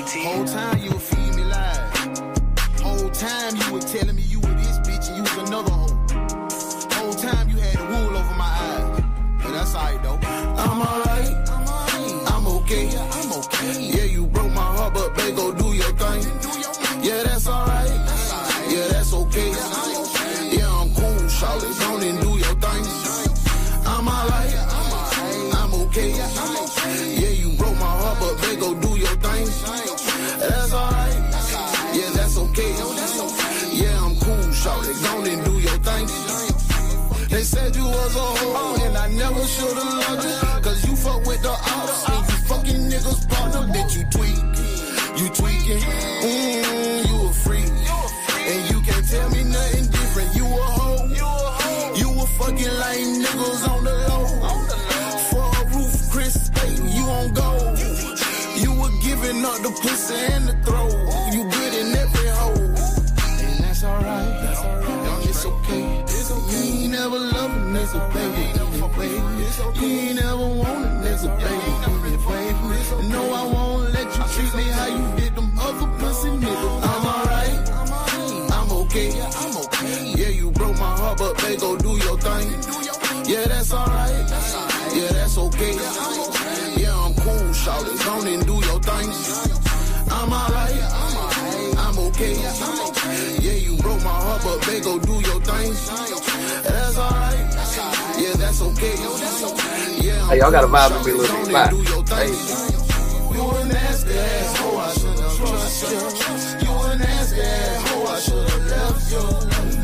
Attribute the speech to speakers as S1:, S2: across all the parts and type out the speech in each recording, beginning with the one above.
S1: Whole time you would feed me lies. Whole time you were telling me you were this bitch and you was another hoe. Whole time you had the wool over my eyes. But that's alright though. I'm alright. I'm okay. Yeah, you broke my heart, but babe, go do your thing. Yeah, that's alright. Yeah, that's okay. Yeah, I'm cool, shawty. Go and do your thing. I'm alright. I'm okay. Yeah, you broke my heart, but babe, go do your thing. That's alright. Yeah, that's okay. Yeah, I'm cool, shawty. Go and do your thing. They said you was a hoe, and I never should've loved you. Cause you fuck with the ops, and you fucking niggas partner. Bitch, you tweaking, you a freak. And you can't tell me nothing different. You a hoe, you a fucking lame niggas on the low. For a roof, Chris, baby, you on gold. You were giving up the pussy and the throw. You good in every hole. And that's alright, it's okay. You ain't never loved a nigga, baby. You ain't never wanted a nigga, baby. No, I won't let you treat me how you did them other pussy niggas. I'm alright, I'm okay. Yeah, you broke my heart, but babe, go do your thing. Yeah, that's alright. Yeah, that's okay. Yeah, I'm cool, shawty. Go and do your thing. I'm alright. I'm okay. Yeah, you broke my heart, but babe, go do your thing. That's alright. Yeah, that's okay. Yeah,
S2: hey, y'all gotta vibe with me a little bit. Bye. Hey.
S1: You an nasty ass hoe, I should've trusted you. You an nasty ass hoe, I should've left you.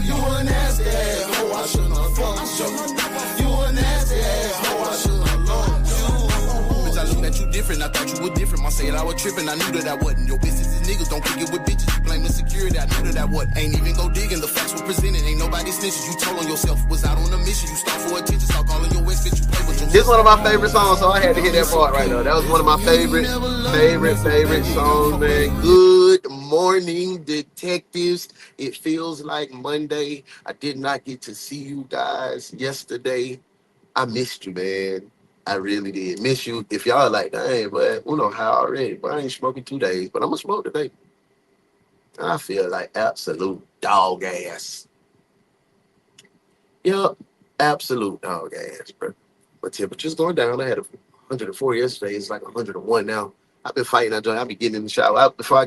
S1: You an nasty ass hoe, I should've fucked you. You an nasty ass hoe, I should've loved you. Bitch, I looked at you different, I thought you were different. My said I was tripping, I knew that I wasn't. Your business is niggas, don't kick it with bitches. You blame the security, I knew that I wasn't. Ain't even go digging, the facts were presented. Ain't nobody snitches, you told on yourself. Was out on a mission, you start for attention. Start calling your ex, bitch, you play with your.
S2: This is one of my favorite songs, so I had to hit that part right now. That was one of my favorite songs, man. Good morning, detectives. It feels like Monday. I did not get to see you guys yesterday. I missed you, man. I really did miss you. If y'all like, dang, but we know how already. But I ain't smoking 2 days, but I'm gonna smoke today. I feel like absolute dog ass. Yup, absolute dog ass, bro. My temperature's going down. I had 104 yesterday. It's like 101 now. I've been fighting that joint. I be getting in the shower. Before I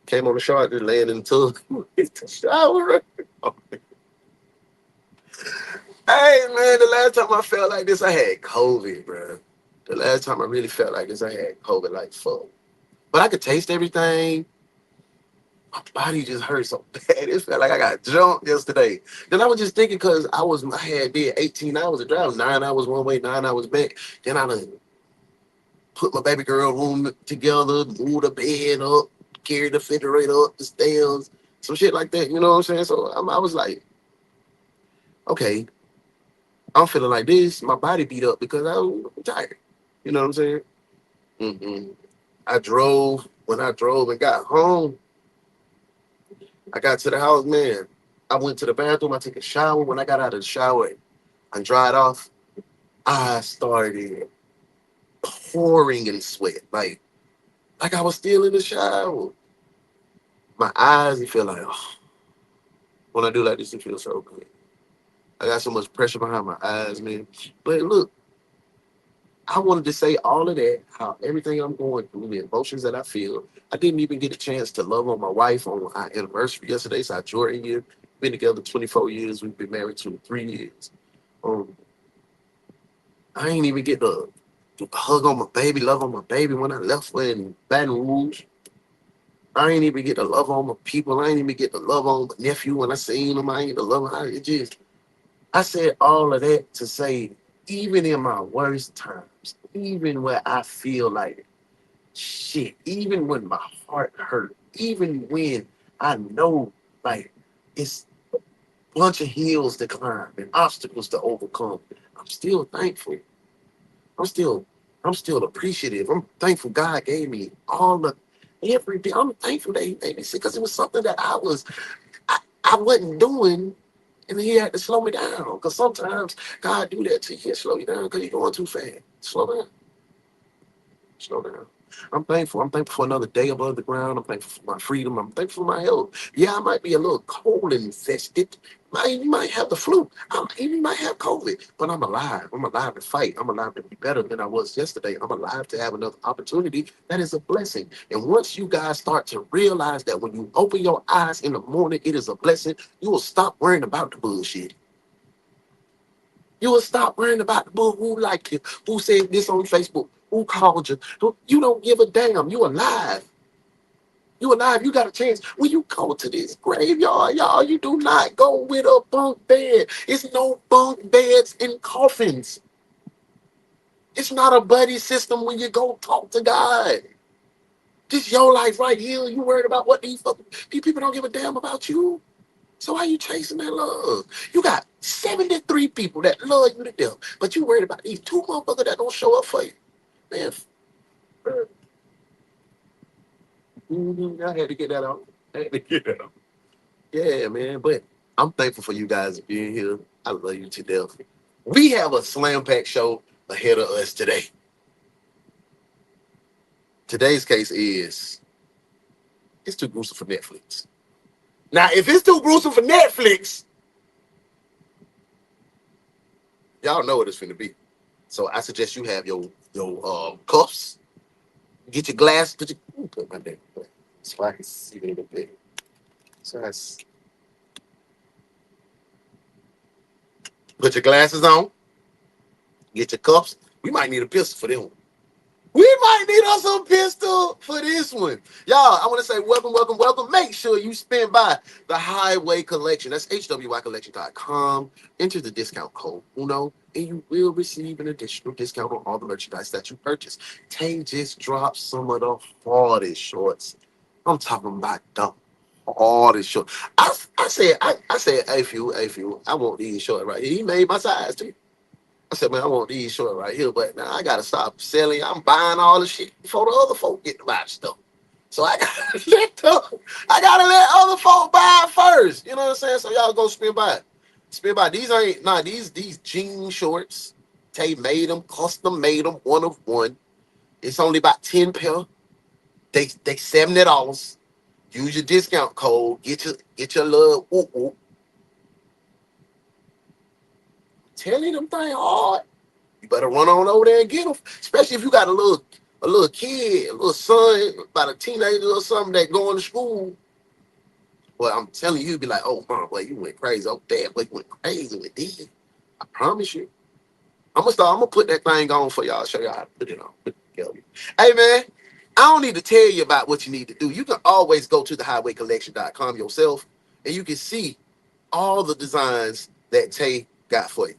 S2: came on the shower, just laying in the tub. Hit the shower. Hey, man, the last time I felt like this, I had COVID, bro. The last time I really felt like this, I had COVID like fuck. But I could taste everything. My body just hurt so bad. It felt like I got jumped yesterday. Then I was just thinking because I had did 18 hours of drive, 9 hours one way, 9 hours back. Then I done put my baby girl room together, moved the bed up, carried the refrigerator up the stairs, some shit like that. You know what I'm saying? So I was like, okay, I'm feeling like this. My body beat up because I'm tired. You know what I'm saying? When I drove and got home, I got to the house, man. I went to the bathroom. I took a shower. When I got out of the shower and dried off, I started pouring in sweat. Like I was still in the shower. My eyes, you feel like, oh. When I do like this, it feels so good. I got so much pressure behind my eyes, man. But look, I wanted to say all of that, how everything I'm going through, the emotions that I feel. I didn't even get a chance to love on my wife on our anniversary yesterday. It's our Jordan year. Been together 24 years. We've been married 23 years. I ain't even get to hug on my baby, love on my baby when I left her in Baton Rouge. I ain't even get to love on my people. I ain't even get to love on my nephew when I seen him. I ain't get to love him. I said all of that to say, even in my worst times, even where I feel like shit, even when my heart hurt, even when I know like it's a bunch of hills to climb and obstacles to overcome, I'm still thankful. I'm still appreciative. I'm thankful God gave me everything. I'm thankful that He made me sick because it was something that I wasn't doing. And He had to slow me down. Because sometimes God do that to you. He'll slow you down because you're going too fast. Slow down. I'm thankful. I'm thankful for another day above the ground. I'm thankful for my freedom. I'm thankful for my health. Yeah, I might be a little cold infested. Might have the flu. I even might have COVID, but I'm alive. I'm alive to fight. I'm alive to be better than I was yesterday. I'm alive to have another opportunity. That is a blessing. And once you guys start to realize that when you open your eyes in the morning, it is a blessing, you will stop worrying about the bullshit. You will stop worrying about the bull who liked you, who said this on Facebook, who called you. You don't give a damn. You alive. You alive. You got a chance. When you go to this graveyard, y'all, you do not go with a bunk bed. It's no bunk beds in coffins. It's not a buddy system when you go talk to God. This your life right here. You worried about what these people don't give a damn about you. So why you chasing that love? You got 73 people that love you to death, but you worried about these two motherfuckers that don't show up for you. Man, I had to get that out. I had to get that out. Yeah, man. But I'm thankful for you guys being here. I love you to death. We have a slam pack show ahead of us today. Today's case is it's too gruesome for Netflix. Now, if it's too gruesome for Netflix, y'all know what it's finna be. So I suggest you have your cuffs, get your glass, put my damn so I can see it a little bit. So put your glasses on, get your cuffs. We might need a pistol for them. We might need us a pistol for this one. Y'all, I want to say welcome, welcome, welcome. Make sure you spin by the Highway Collection. That's HWYcollection.com. Enter the discount code UNO, and you will receive an additional discount on all the merchandise that you purchase. Tay just dropped some of the hardest shorts. I'm talking about the hardest shorts. I said, hey, few, I want these shorts right here. He made my size too. I said, man, I want these short right here, but now I gotta stop selling. I'm buying all the shit before the other folk get to buy the stuff. So I gotta let other folk buy it first. You know what I'm saying? So y'all go spin by it. Spin by it. These ain't these jean shorts. Tay made them, custom made them, one of one. It's only about 10 pair. They $70. Use your discount code. Get your little whoop whoop. Tell you them thing hard. You better run on over there and get them. Especially if you got a little kid, a little son, about a teenager or something that going to school. Well, I'm telling you, you'd be like, oh, mom, boy, you went crazy. Oh, dad, boy, you went crazy with this. I promise you. I'm gonna put that thing on for y'all, show y'all how to put it on. Put it together. Hey, man, I don't need to tell you about what you need to do. You can always go to thehighwaycollection.com yourself, and you can see all the designs that Tay got for you.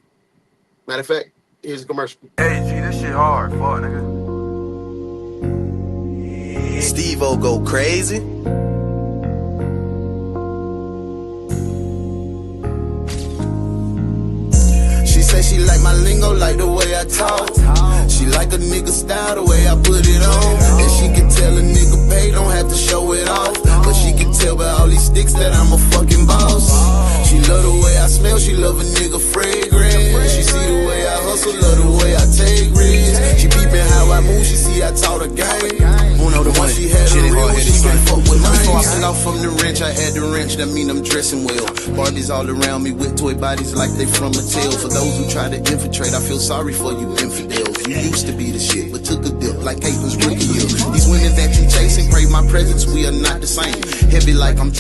S2: Matter of fact, here's a commercial.
S3: Hey, G, this shit hard. Fuck, nigga. Steve-O go crazy.
S1: She say she like my lingo, like the way I talk. She like a nigga style, the way I put it on. And she can tell a nigga pay, don't have to show it off. But she can tell by all these sticks that I'm a fucking boss. She love the way I smell, she love a nigga fragrant. She see the way I hustle, love the way I take risks. She peeping how I move, she see I taught her game. Uno the one, she had a real, she can't fuck with mine. Before I fell off from the wrench, I had the wrench, that mean I'm dressing well. Barbies all around me with toy bodies like they from Mattel. For those who try to infiltrate, I feel sorry for you infidels. You used to be the shit, but took a dip like Caitlin's rookie year. These women that you chasing, crave my presence, we are not the same. Heavy like I'm...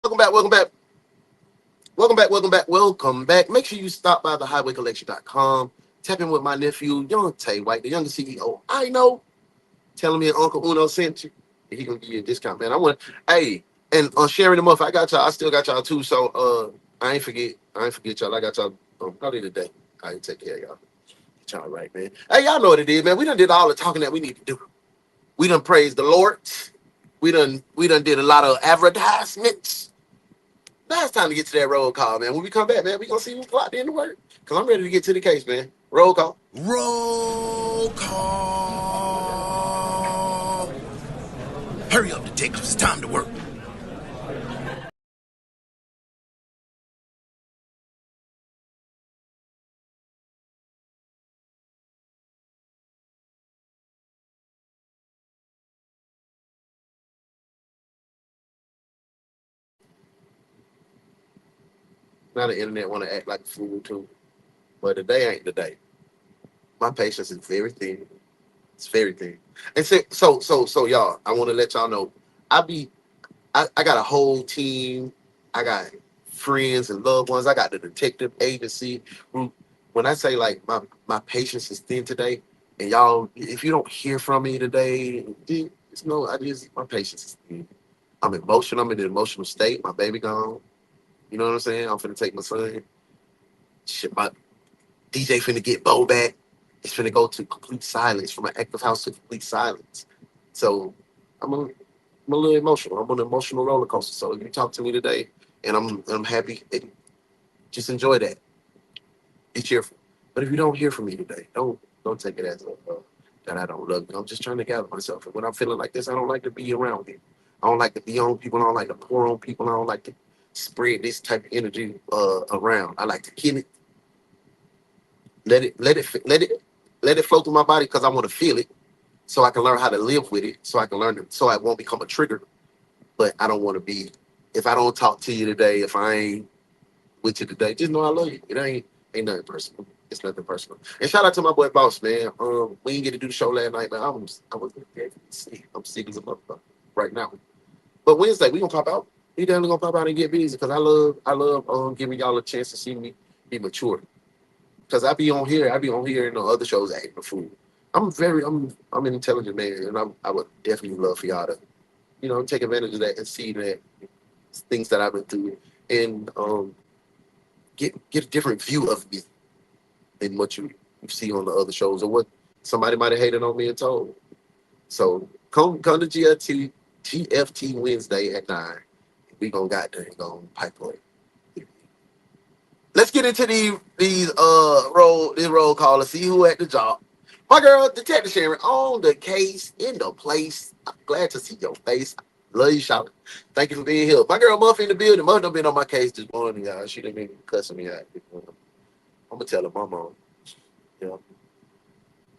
S2: Welcome back, welcome back. Welcome back, welcome back, welcome back. Make sure you stop by thehighwaycollection.com. Tap in with my nephew, Young Tay White, the youngest CEO I know. Telling me Uncle Uno sent you. And he gonna give you a discount, man. Hey, and sharing them up, I got y'all. I still got y'all too. So I ain't forget y'all. I got y'all probably today. I take care of y'all. Get y'all right, man. Hey, y'all know what it is, man. We done did all the talking that we need to do. We done praised the Lord. We done did a lot of advertisements. Now it's time to get to that roll call, man. When we come back, man, we gonna see who's clocked in to work. Cause I'm ready to get to the case, man. Roll call.
S3: Roll call. Hurry up, detectives. It's time to work.
S2: Now the internet want to act like a fool too. But today ain't the day. My patience is very thin. It's very thin. And so y'all, I want to let y'all know. I be I got a whole team. I got friends and loved ones. I got the detective agency group. When I say like my patience is thin today, and y'all, if you don't hear from me today, just know I just my patience is thin. I'm emotional. I'm in an emotional state. My baby gone. You know what I'm saying? I'm finna take my son. Shit, my DJ finna get Bo back. It's finna go to complete silence from an active house to complete silence. So I'm a, I'm a little emotional. I'm on an emotional roller coaster. So if you talk to me today, and I'm happy, and just enjoy that. Be cheerful. But if you don't hear from me today, don't take it as that I don't love you. I'm just trying to gather myself. And when I'm feeling like this, I don't like to be around people. I don't like to be on people. I don't like to pour on people. I don't like to spread this type of energy around. I like to kill it, let it flow through my body because I want to feel it, so I can learn how to live with it, so I can learn it, so I won't become a trigger. But I don't want to be. If I don't talk to you today, if I ain't with you today, just know I love you. It ain't nothing personal. It's nothing personal. And shout out to my boy Boss, man. We didn't get to do the show last night, man. I was sick. I'm sick as a motherfucker right now. But Wednesday we gonna pop out. We definitely gonna pop out and get busy because I love giving y'all a chance to see me be mature. Because I be on here and the other shows acting a fool. I'm an intelligent man, and I would definitely love for y'all to take advantage of that and see that things that I've been through and get a different view of me than what you see on the other shows or what somebody might have hated on me and told. So come to GFT Wednesday at 9. We gonna got there and gonna pipe up. Let's get into this roll call and see who at the job. My girl, Detective Sharon, on the case, in the place. I'm glad to see your face. Love you, shout. Thank you for being here. My girl Muff in the building. Muff done been on my case this morning, y'all. She done been cussing me out. I'm gonna tell her mama. Yeah.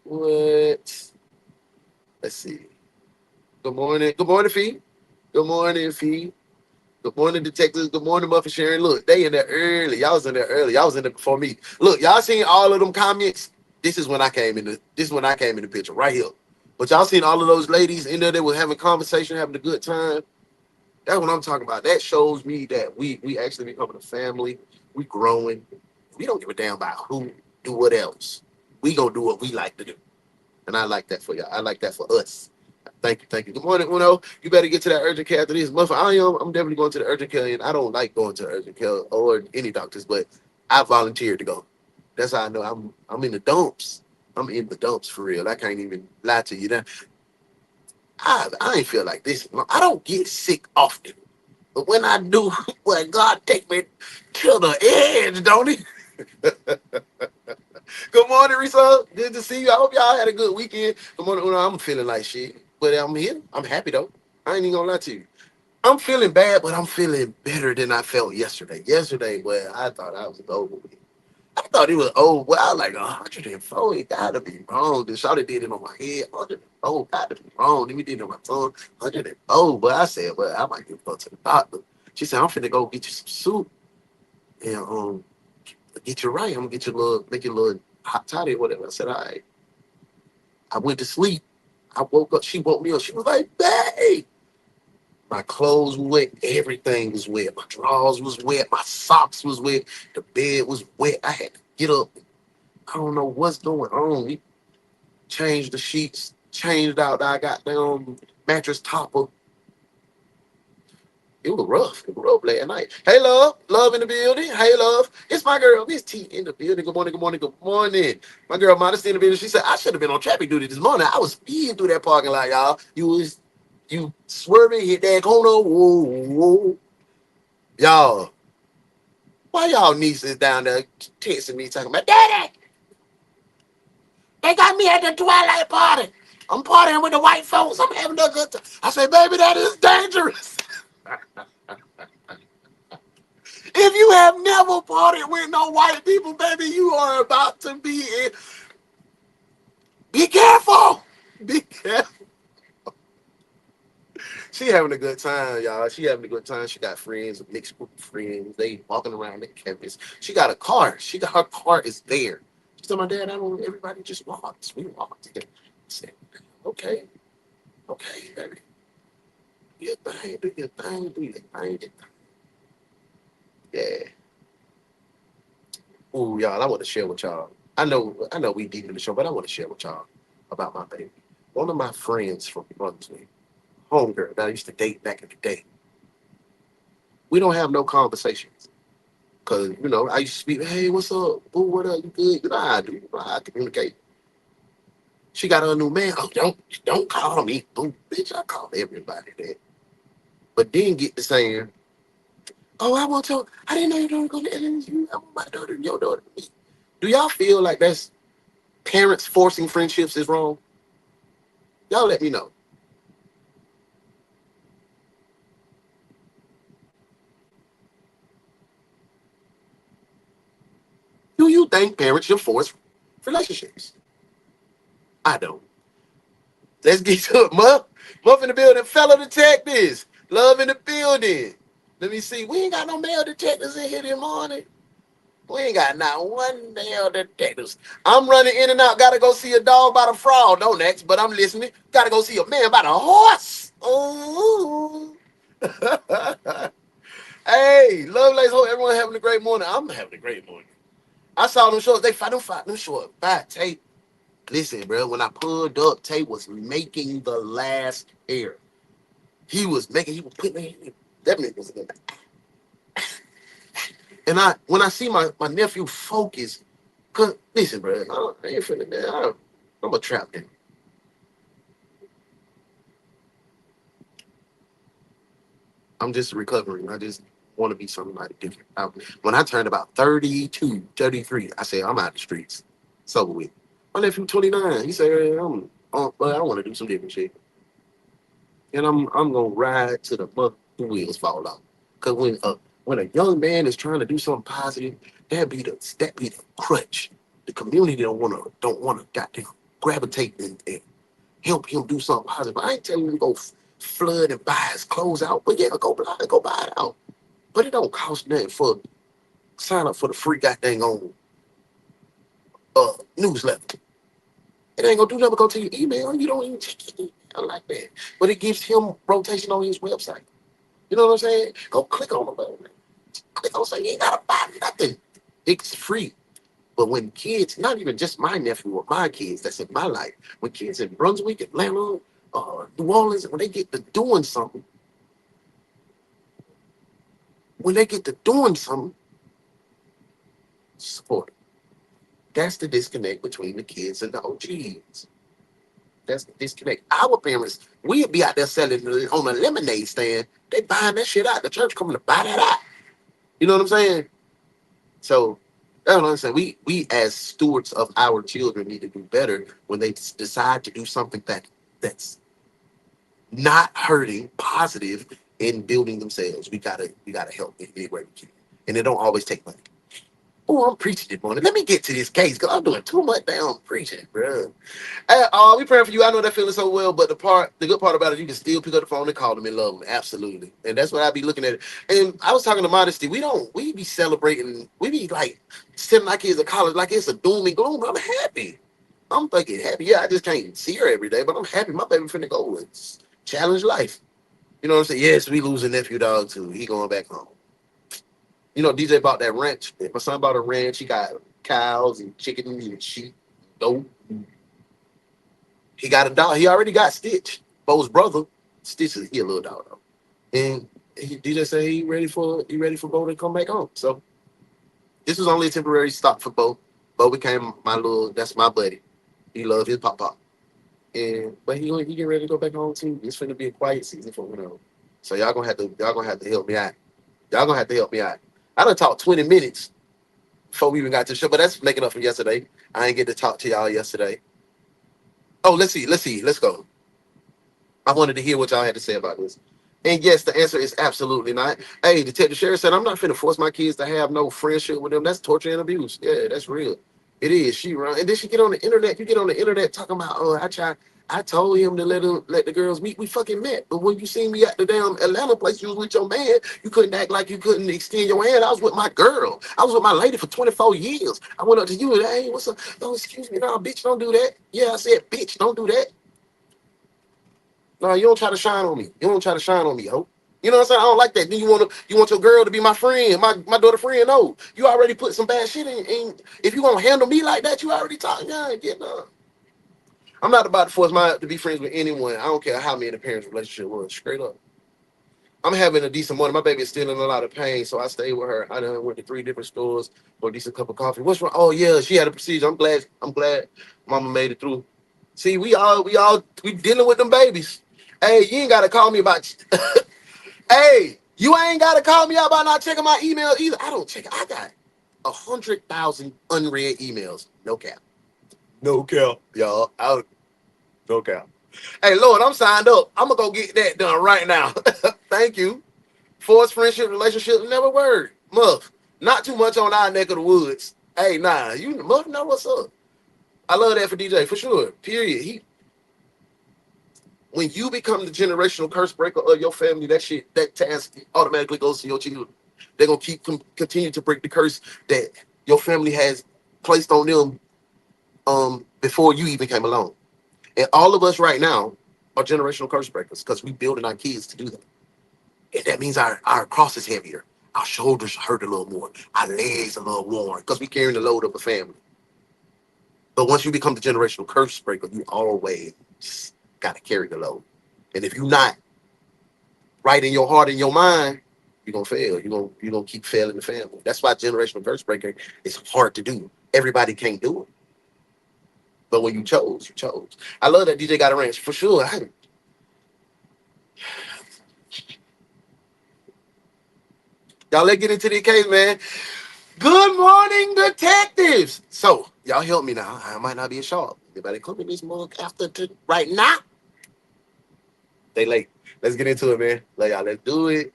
S2: What? Let's see. Good morning. Good morning, Fee. Good morning, Fee. Good morning, detectives. Good morning, Muffin Sharon. Look, they in there early. Y'all was in there early. Y'all was in there before me. Look, y'all seen all of them comments. This is when I came in. This is when I came in the picture right here. But y'all seen all of those ladies in there that were having conversation, having a good time. That's what I'm talking about. That shows me that we actually becoming a family. We growing. We don't give a damn about who do what else. We gonna do what we like to do, and I like that for y'all. I like that for us. Thank you, thank you. Good morning, Uno. You better get to that urgent care after this month. I'm definitely going to the urgent care, and I don't like going to the urgent care or any doctors, but I volunteered to go. That's how I know I'm in the dumps. I'm in the dumps for real. I can't even lie to you. That I ain't feel like this. I don't get sick often, but when I do, well, God take me to the edge, don't he? Good morning, Risa. Good to see you. I hope y'all had a good weekend. Good morning, Uno. I'm feeling like shit, but I'm here. I'm happy though. I ain't even gonna lie to you. I'm feeling bad, but I'm feeling better than I felt yesterday. Yesterday, well, I thought I was over with. I thought it was over. Well, I was like 104. It gotta be wrong. The shawty did it on my head. 104 gotta be wrong. Then we did it on my tongue. 104. But I said, well, I might get to go to the doctor. She said, I'm finna go get you some soup and get you right. I'm gonna get you a little, make you a little hot toddy or whatever. I said, all right. I went to sleep. I woke up. She woke me up. She was like, babe. My clothes were wet. Everything was wet. My drawers was wet. My socks was wet. The bed was wet. I had to get up. I don't know what's going on. We changed the sheets. Changed out. I got down mattress topper. It was rough. It was rough last night. Hey, love. Love in the building. Hey, love. It's my girl, Miss T in the building. Good morning, good morning, good morning. My girl, Modesty in the building. She said, I should have been on traffic duty this morning. I was speeding through that parking lot, y'all. You swerving, hit that corner. Whoa, whoa. Y'all, why y'all nieces down there texting me talking about, Daddy, they got me at the twilight party. I'm partying with the white folks. I'm having a good time. I say, baby, that is dangerous. If you have never partied with no white people, baby, you are about to be in. Be careful. Be careful. She having a good time, y'all. She having a good time. She got friends, a mixed group of friends. They walking around the campus. She got a car. Her car is there. She told my dad, I don't. Everybody just walks. We walked. I said, okay, okay, baby. Do your thing, do your thing, do your thing. Yeah. Ooh, y'all, I want to share with y'all. I know we deep in the show, but I want to share with y'all about my baby. One of my friends from Brunswick, homegirl that I used to date back in the day. We don't have no conversations. Cause I used to speak, hey, what's up? Boo, what up? You good? You know how I do. You know how I communicate. She got her new man. Oh, don't call me boo, bitch. I call everybody that. But then get to saying, oh, I want to. I didn't know you were going to LSU. I want my daughter and your daughter. Do y'all feel like that's parents forcing friendships is wrong? Y'all let me know. Do you think parents should force relationships? I don't. Let's get to it, Muff. Muff in the building, fellow detectives. Love in the building. Let me see. We ain't got no male detectives in here this morning. We ain't got not one male detectives. I'm running in and out. Gotta go see a dog by the frog. Don't ask, but I'm listening. Gotta go see a man by the horse. Ooh. Hey, love lays hope everyone having a great morning. I'm having a great morning. I saw them shorts. They fight them short. Bye, Tate. Listen, bro, when I pulled up, Tate was making the last air. He was putting that nigga was in. And when I see my nephew focus, cause listen, bro, I ain't finna that. I'm a trap nigga. I'm just recovering. I just want to be somebody different. When I turned about 32, 33, I said, I'm out the streets. It's over with. My nephew 29. He said, hey, I want to do some different shit. And I'm gonna ride to the wheels fall off. Cause when a young man is trying to do something positive, that be the crutch. The community don't wanna goddamn gravitate and help him do something positive. I ain't telling him to go flood and buy his clothes out, but yeah, go buy it out. But it don't cost nothing for sign up for the free goddamn on newsletter. It ain't gonna do nothing but go to your email. You don't even check your email like that. But it gives him rotation on his website. You know what I'm saying? Go click on the button. Click on say you ain't gotta buy nothing. It's free. But when kids, not even just my nephew or my kids that's in my life, when kids in Brunswick, Atlanta, New Orleans, when they get to doing something, support it. That's the disconnect between the kids and the OGs. That's the disconnect. Our parents, we'd be out there selling on a lemonade stand. They buying that shit out. The church coming to buy that out. You know what I'm saying? So that's what I'm saying. We as stewards of our children need to do better when they decide to do something that's not hurting, positive in building themselves. We gotta help in any way we can. And it don't always take money. Oh, I'm preaching this morning. Let me get to this case because I'm doing too much damn preaching, bro. Hey, we praying for you. I know that feeling so well, but the good part about it, you can still pick up the phone and call them and love them. Absolutely. And that's what I be looking at. And I was talking to Modesty. We be celebrating, we be like sending our kids to college like it's a doom and gloom, but I'm happy. I'm fucking happy. Yeah, I just can't see her every day, but I'm happy my baby finna go and challenge life. You know what I'm saying? Yes, we losing nephew dog too. He going back home. DJ bought that ranch. My son bought a ranch. He got cows and chickens and sheep, goat. He got a dog. He already got Stitch, Bo's brother. Stitch is a little dog though. And DJ said he ready for Bo to come back home. So this was only a temporary stop for Bo. Bo became that's my buddy. He loved his pop. But he getting ready to go back home too. It's finna be a quiet season for him. So y'all gonna have to help me out. Y'all gonna have to help me out. I done talked 20 minutes before we even got to the show, but that's making up for yesterday. I ain't get to talk to y'all yesterday. Oh, let's see. Let's go. I wanted to hear what y'all had to say about this. And yes, the answer is absolutely not. Hey, Detective Sheriff said, I'm not finna force my kids to have no friendship with them. That's torture and abuse. Yeah, that's real. It is. She run, and then she get on the internet. You get on the internet talking about, oh, I told him to let the girls meet. We fucking met. But when you seen me at the damn Atlanta place, you was with your man. You couldn't act like you couldn't extend your hand. I was with my girl. I was with my lady for 24 years. I went up to you and, hey, what's up? Oh, excuse me. No, bitch, don't do that. Yeah, I said, bitch, don't do that. No, you don't try to shine on me. You don't try to shine on me, ho. You know what I'm saying? I don't like that. Then you want your girl to be my friend, my daughter friend. No, you already put some bad shit in. If you gonna handle me like that, you already talking. Get done. I'm not about to force to be friends with anyone. I don't care how many the parents' relationship was. Straight up. I'm having a decent morning. My baby is still in a lot of pain, so I stayed with her. I done went to 3 different stores for a decent cup of coffee. What's wrong? Oh yeah, she had a procedure. I'm glad Mama made it through. See, we dealing with them babies. Hey, you ain't gotta call me about. Hey, you ain't gotta call me out about not checking my email either. I don't check it. I got 100,000 unread emails. No cap. No cap, y'all. No cap. Hey, Lord, I'm signed up. I'm gonna go get that done right now. Thank you. Forced friendship, relationship, never word. Muff. Not too much on our neck of the woods. Hey, nah, you Muff know what's up. I love that for DJ, for sure. Period. When you become the generational curse breaker of your family, that task automatically goes to your children. They're gonna continue to break the curse that your family has placed on them before you even came along. And all of us right now are generational curse breakers because we building our kids to do that. And that means our cross is heavier. Our shoulders hurt a little more. Our legs a little worn because we carrying the load of a family. But once you become the generational curse breaker, you always got to carry the load. And if you're not right in your heart and your mind, you're going to fail. You're gonna keep failing the family. That's why generational curse breaker is hard to do. Everybody can't do it. But when you chose, you chose. I love that DJ got a ranch for sure. Y'all, let's get into the case, man. Good morning, detectives. So, y'all help me now. I might not be a sharp. Anybody come in this mug right now? They late. Let's get into it, man. Let's do it.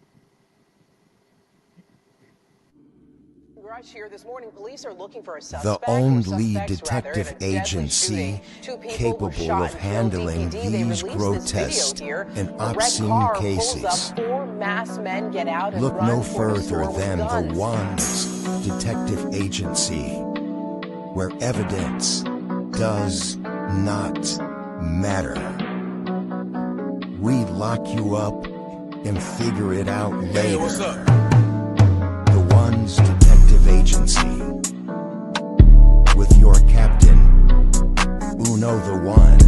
S4: Here this morning, police are looking for a
S5: The UNALIVED Detective Agency, capable of handling these grotesque and obscene cases. Look no further than the DaOnes Detective Agency, where evidence does not matter. We lock you up and figure it out later.
S3: Hey, what's up?
S5: The DaOnes Detective Agency, with your captain, Uno the One.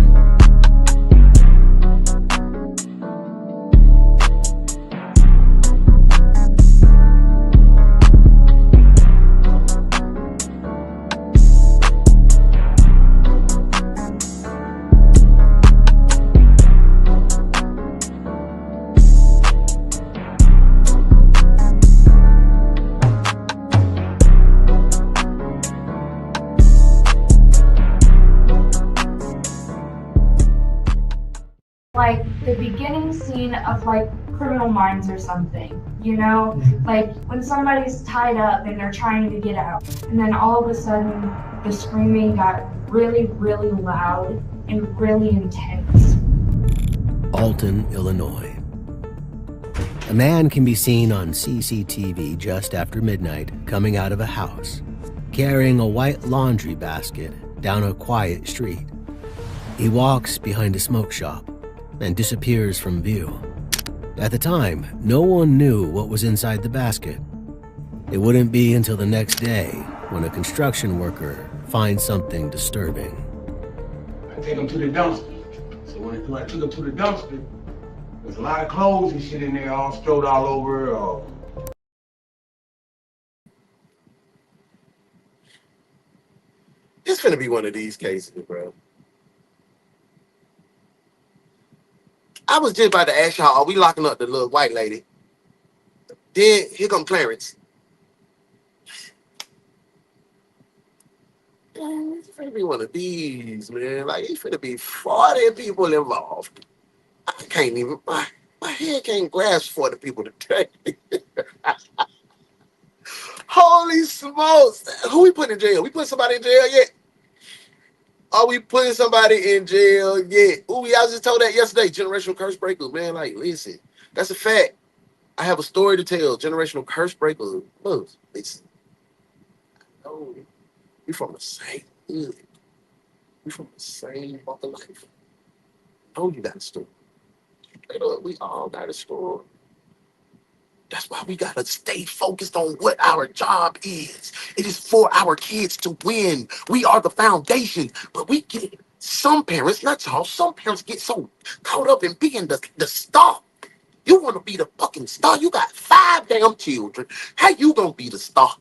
S6: Like the beginning scene of like Criminal Minds or something, you know? Like when somebody's tied up and they're trying to get out, and then all of a sudden the screaming got really, really loud and really intense.
S7: Alton, Illinois. A man can be seen on CCTV just after midnight coming out of a house, carrying a white laundry basket down a quiet street. He walks behind a smoke shop and disappears from view. At the time, no one knew what was inside the basket. It wouldn't be until the next day when a construction worker finds something disturbing.
S8: I take them to the dumpster. So when I took them to the dumpster, there's a lot of clothes and shit in there all strode all over.
S2: It's gonna be one of these cases, bro. I was just about to ask y'all, are we locking up the little white lady? Then here come Clarence. Man, it's finna be one of these, man. Like, it's finna be 40 people involved. I can't even, my head can't grasp 40 people today. Holy smokes. Who we put in jail? We put somebody in jail yet? Are we putting somebody in jail yet? Ooh, I was just told that yesterday. Generational curse breakers, man. Like, listen, that's a fact. I have a story to tell. Generational curse breakers. Look, listen. Oh, we from the same hood. We from the same walk of life. Oh, you got a story. Look, we all got a story. That's why we gotta stay focused on what our job is. It is for our kids to win. We are the foundation, but we get some parents, not y'all, some parents get so caught up in being the star. You want to be the fucking star. You got 5 damn children. How you gonna be the star?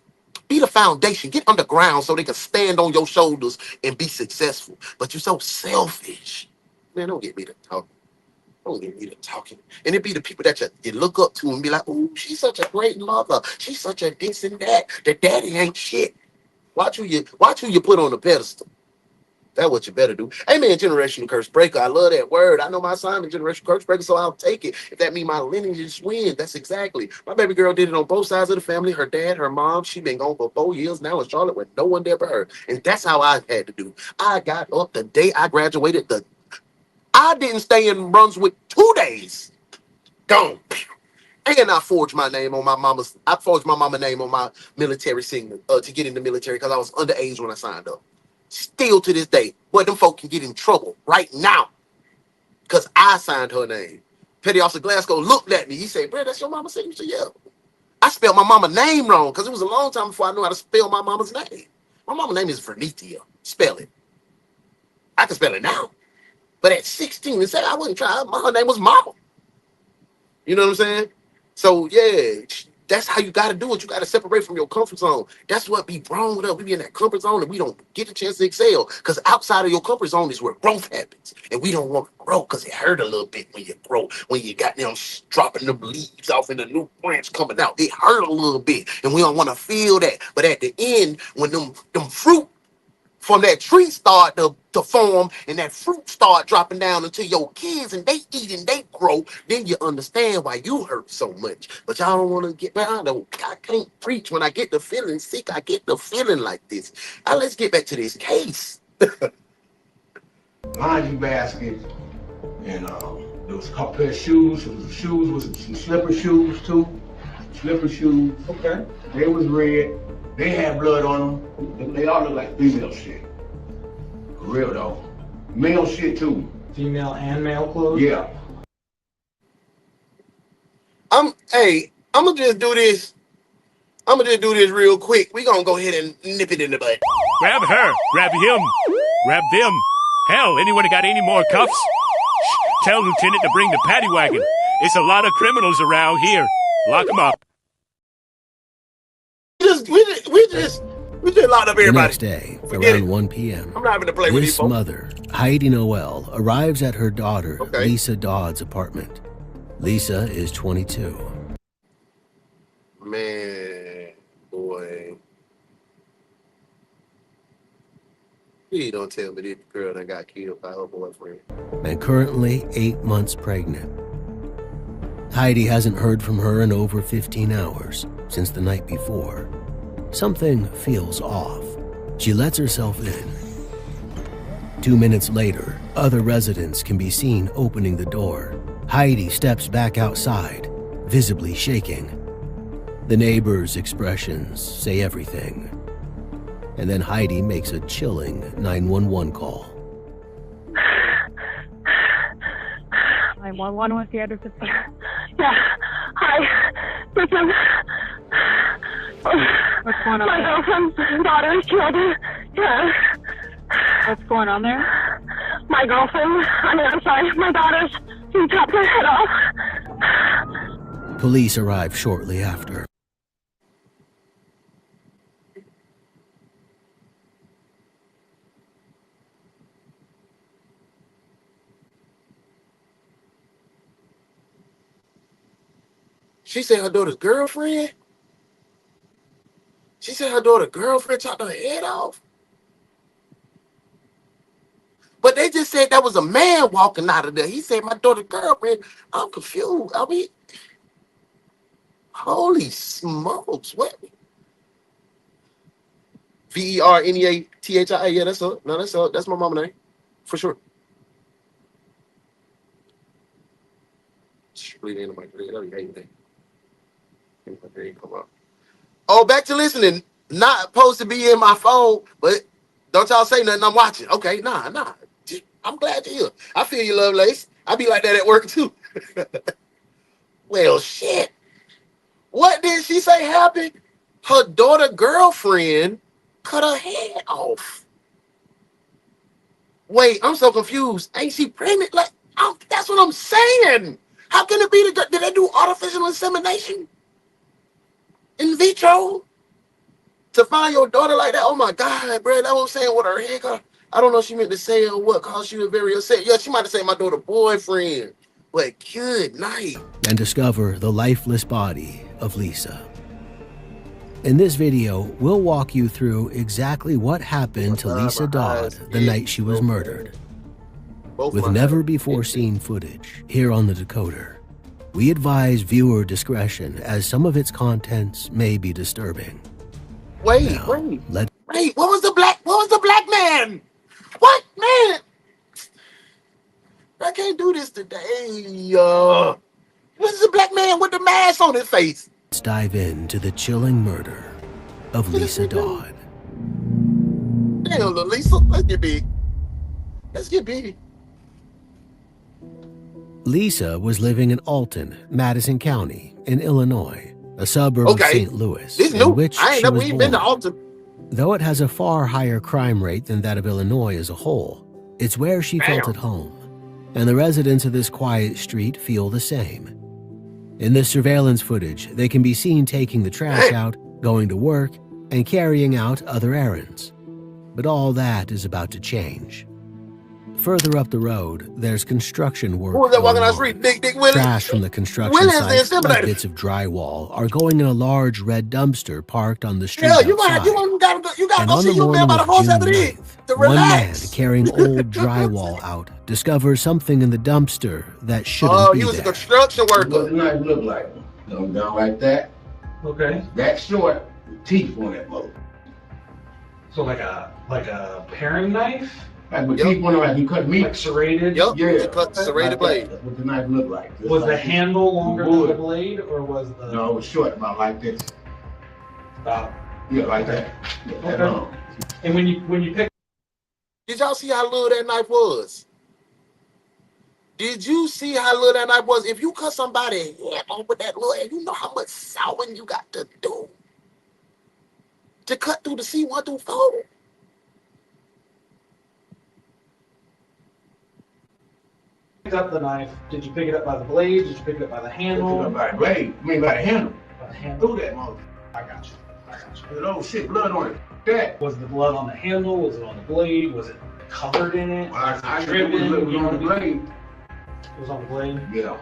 S2: Be the foundation. Get underground so they can stand on your shoulders and be successful. But you're so selfish. Man, don't get me to talk. Don't get me to talking. And it be the people that you look up to and be like, "Ooh, she's such a great mother. She's such a this and that. The daddy ain't shit." Watch who you put on the pedestal. That's what you better do. Amen, generational curse breaker. I love that word. I know my assignment, generational curse breaker, so I'll take it. If that means my lineage is win, that's exactly. My baby girl did it on both sides of the family. Her dad, her mom, she been gone for 4 years now in Charlotte with no one there but her. And that's how I had to do. I got up the day I graduated. I didn't stay in Brunswick 2 days. Gone. And I forged my name on I forged my mama name on my military signet to get in the military because I was underage when I signed up. Still to this day, but them folk can get in trouble right now because I signed her name. Petty Officer Glasgow looked at me. He said, "Bro, that's your mama's signature?" Yeah. I spelled my mama's name wrong because it was a long time before I knew how to spell my mama's name. My mama's name is Vernithia. Spell it. I can spell it now. But at 16, and said I wouldn't try. Her name was Mama. You know what I'm saying? So yeah, that's how you gotta do it. You gotta separate from your comfort zone. That's what be wrong with us. We be in that comfort zone and we don't get a chance to excel. Because outside of your comfort zone is where growth happens. And we don't want to grow because it hurt a little bit when you grow. When you got them dropping them leaves off and the new branch coming out. It hurt a little bit. And we don't want to feel that. But at the end, when them fruit from that tree start to form and that fruit start dropping down into your kids and they eat and they grow, then you understand why you hurt so much. But y'all don't want to get behind. I can't preach when I get the feeling sick. I get the feeling like this. Now let's get back to this case.
S8: Laundry basket, and there was a couple pair of shoes. There was shoes with some slipper shoes too. Slipper shoes. Okay. They was red. They had blood on them. They all look like female shit. For real though. Male shit too.
S9: Female and male clothes?
S8: Yeah.
S2: I'm gonna just do this. I'm gonna just do this real quick. We gonna go ahead and nip it in the butt.
S10: Grab her. Grab him. Grab them. Hell, anyone got any more cuffs? Shh, tell Lieutenant to bring the paddy wagon. It's a lot of criminals around here. Lock them up.
S2: We just locked up everybody.
S7: The next day, around 1 p.m.,
S2: I'm not having to play with these
S7: this
S2: folks.
S7: mother, Heidi Noel, arrives at her daughter, Lisa Dodd's apartment. Lisa is 22.
S2: Man, boy. Please don't tell me this girl that got killed by her boyfriend.
S7: And currently 8 months pregnant. Heidi hasn't heard from her in over 15 hours since the night before. Something feels off. She lets herself in. 2 minutes later, other residents can be seen opening the door. Heidi steps back outside, visibly shaking. The neighbors' expressions say everything. And then Heidi makes a chilling 911 call.
S11: 911, what's the address of the... Yeah, hi, listen. What's going on? My girlfriend's daughter is killed. Yeah. What's going on there? My girlfriend, I'm sorry, my daughter's, she chopped her head off.
S7: Police arrive shortly after.
S2: She said her daughter's girlfriend? She said her daughter's girlfriend chopped her head off? But they just said that was a man walking out of there. He said my daughter's girlfriend. I'm confused. I mean, holy smokes. What? Verneathia. Yeah, that's her. No, that's her. That's my mama name. For sure. Oh, back to listening. Not supposed to be in my phone, but don't y'all say nothing. I'm watching. Okay, nah. I'm glad you're here. I feel you, Lovelace. I be like that at work too. Well, shit. What did she say happened? Her daughter girlfriend cut her head off. Wait, I'm so confused. Ain't she pregnant? Like, that's what I'm saying. How can it be? Did they do artificial insemination? In vitro? To find your daughter like that? Oh my God, bro. That's what I'm saying with her head cut. I don't know if she meant to say or what, cause she was very upset. Yeah, she might have said my daughter boyfriend. But good night.
S7: And discover the lifeless body of Lisa. In this video, we'll walk you through exactly what happened to Lisa Dodd the night she was murdered. With never-before-seen footage here on the decoder, we advise viewer discretion as some of its contents may be disturbing.
S2: Wait, what was the black man? What man? I can't do this today. What's the black man with the mask on his face?
S7: Let's dive into the chilling murder of Lisa Dodd.
S2: Damn, Lisa, let's get big.
S7: Lisa was living in Alton, Madison County, in Illinois, a suburb of St. Louis, in which she was born.
S2: Been to Alton.
S7: Though it has a far higher crime rate than that of Illinois as a whole, it's where she felt at home, and the residents of this quiet street feel the same. In this surveillance footage, they can be seen taking the trash out, going to work, and carrying out other errands. But all that is about to change. Further up the road, there's construction work.
S2: Who was that walking on the street? Dick Willie?
S7: Trash from the construction site, like bits of drywall, are going in a large red dumpster parked on the street outside.
S2: You gotta go see your man by the horse after this.
S7: One man carrying old drywall out discovers something in the dumpster that shouldn't be there.
S2: He was a construction worker.
S8: What the knife look like? Down like that.
S9: Okay.
S8: That short, with teeth on that mother.
S9: So like a paring knife?
S8: Like with teeth on it, like you cut meat.
S9: Like serrated?
S2: Yep.
S8: Yeah.
S2: Cut serrated blade.
S8: That's what the knife looked like.
S9: Was the handle longer than the blade, or was the?
S8: No, it was short, about like this.
S9: About.
S8: Yeah, like that. Yeah,
S9: okay. And when you pick.
S2: Did y'all see how little that knife was? Did you see how little that knife was? If you cut somebody's head off with that little head, you know how much sawing you got to do to cut through the C1 through 4.
S9: Picked up the knife. Did you pick it up by the blade? Did you pick it up by the handle?
S8: Pick it up by the blade. I mean by the handle.
S9: By the handle.
S8: Through that mother.
S9: I got you.
S8: Oh shit, blood on it. That.
S9: Was the blood on the handle? Was it on the blade? Was it covered in it?
S8: Well, I
S9: dripping?
S8: It was on the blade.
S9: It was on the blade?
S8: Yeah.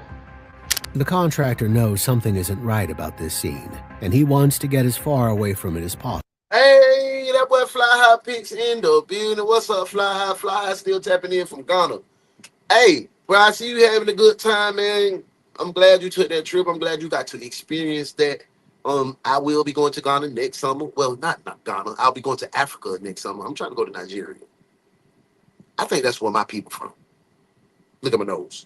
S7: The contractor knows something isn't right about this scene, and he wants to get as far away from it as possible.
S2: Hey, that boy Fly High Pics in the building. What's up, Fly High? Fly High still tapping in from Ghana. Hey, bro, I see you having a good time, man. I'm glad you took that trip. I'm glad you got to experience that. I will be going to Ghana next summer. Well, not Ghana. I'll be going to Africa next summer. I'm trying to go to Nigeria. I think that's where my people from. Look at my nose.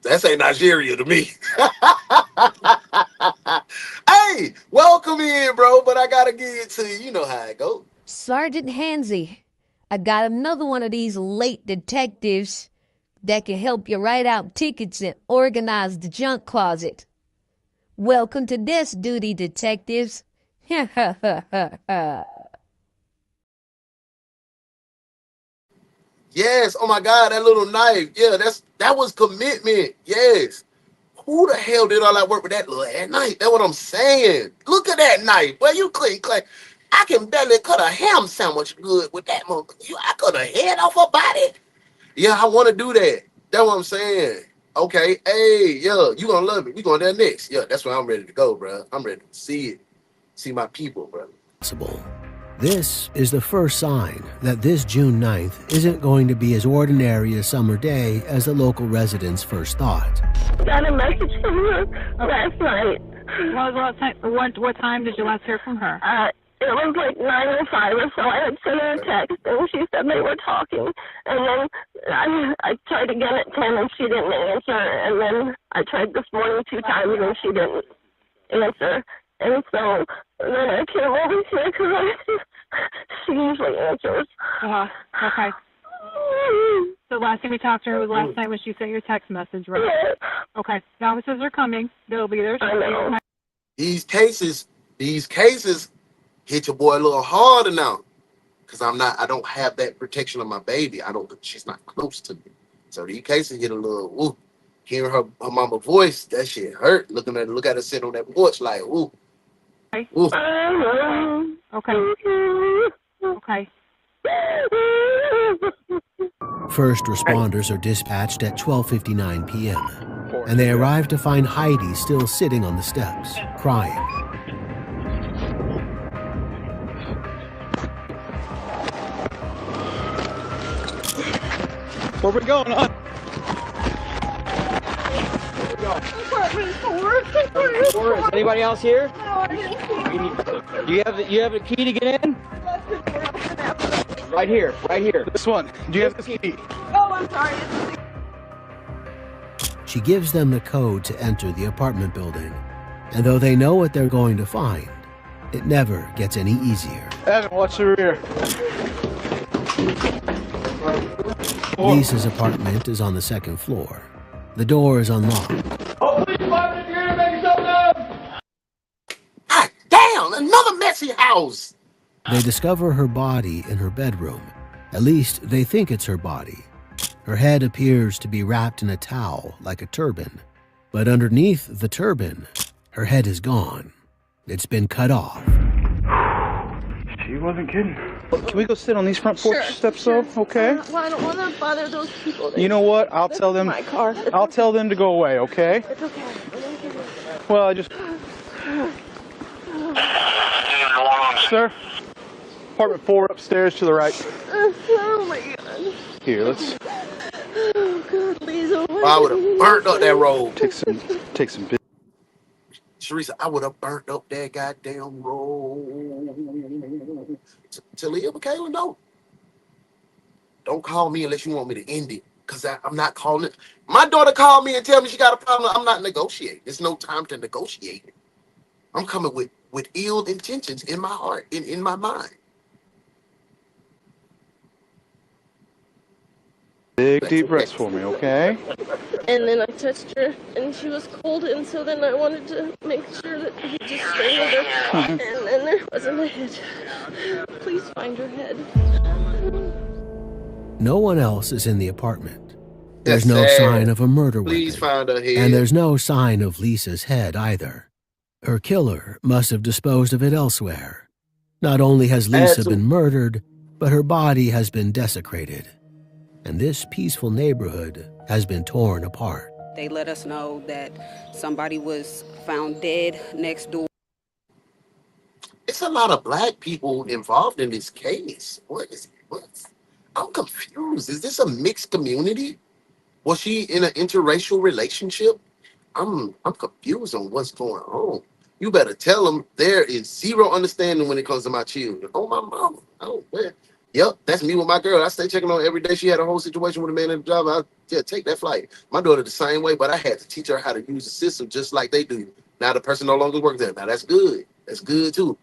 S2: That ain't Nigeria to me. Hey, welcome in, bro. But I gotta give it to you. You know how it goes.
S12: Sergeant Hansy, I got another one of these late detectives that can help you write out tickets and organize the junk closet. Welcome to desk duty, detectives.
S2: Yes. Oh my God, that little knife. Yeah, that was commitment. Yes. Who the hell did all that work with that little knife? That's what I'm saying. Look at that knife. Well, you clean. I can barely cut a ham sandwich good with that one. I cut a head off her body. Yeah, I want to do that. That's what I'm saying. Okay. Hey, yeah, you gonna love it. We going there next. Yeah, that's where I'm ready to go, bro. I'm ready to see it. See my people, bro.
S7: This is the first sign that this June 9th isn't going to be as ordinary a summer day as the local residents first thought.
S11: Got a message from her last night.
S13: What time did you last hear from her?
S11: It was like 9:05 or so. I had sent her a text, and she said they were talking. And then I tried again at 10, and she didn't answer. And then I tried this morning 2 times, and she didn't answer. And so then I came over here because she usually answers.
S13: Okay. So last time we talked to her was last night when she sent your text message, right?
S11: Yes.
S13: Okay. The officers are coming. They'll be there.
S11: I know.
S2: These cases hit your boy a little harder now. Because I don't have that protection of my baby. She's not close to me. So these cases hit a little, ooh. Hearing her mama voice, that shit hurt. Look at her sit on that porch like, ooh.
S13: Okay.
S2: Ooh.
S13: Okay.
S7: First responders are dispatched at 12:59 p.m. and they arrive to find Heidi still sitting on the steps, crying.
S9: Where we going on?
S11: Apartment 4.
S9: Is anybody else here?
S11: No,
S9: You have the key to get in? Right here. This one. Do you have the key?
S11: Oh, I'm sorry.
S7: She gives them the code to enter the apartment building, and though they know what they're going to find, it never gets any easier.
S9: Evan, watch the rear.
S7: Lisa's apartment is on the 2nd floor. The door is unlocked.
S8: Oh, please, if you're here, make yourself known.
S2: Ah, damn, another messy house.
S7: They discover her body in her bedroom. At least they think it's her body. Her head appears to be wrapped in a towel like a turban. But underneath the turban, her head is gone. It's been cut off.
S9: She wasn't kidding. Can we go sit on these front porch steps though? Okay.
S11: Well, I don't want to bother those people.
S9: You know what? I'll tell them.
S11: My car.
S9: I'll tell them to go away, okay?
S11: It's okay.
S9: Well, I just... Sir? Apartment 4 upstairs to the right.
S11: Oh my God.
S9: Here, let's...
S11: Oh God, please.
S2: I would have burnt up that road.
S9: Take some...
S2: Teresa, I would have burnt up that goddamn road. Talia, Michaela, no. Don't call me unless you want me to end it. Because I'm not calling it. My daughter called me and tell me she got a problem. I'm not negotiating. There's no time to negotiate. I'm coming with ill intentions in my heart, in my mind.
S9: Big deep breaths for me, okay?
S11: And then I touched her, and she was cold, and so then I wanted to make sure that he just strangled her. And then there wasn't a head. Please find her head.
S7: No one else is in the apartment. There's no sign of a murder
S2: Please
S7: weapon.
S2: find her head.
S7: And there's no sign of Lisa's head either. Her killer must have disposed of it elsewhere. Not only has Lisa been murdered, but her body has been desecrated. And this peaceful neighborhood has been torn apart.
S14: They let us know that somebody was found dead next door.
S2: It's a lot of black people involved in this case. I'm confused. Is this a mixed community? Was she in an interracial relationship? I'm confused on what's going on. You better tell them there is zero understanding when it comes to my children. Oh, my mama. Oh, man. Yep, that's me with my girl. I stay checking on her every day. She had a whole situation with a man in the job. I take that flight. My daughter the same way, but I had to teach her how to use the system just like they do. Now the person no longer works there. Now that's good. That's good too.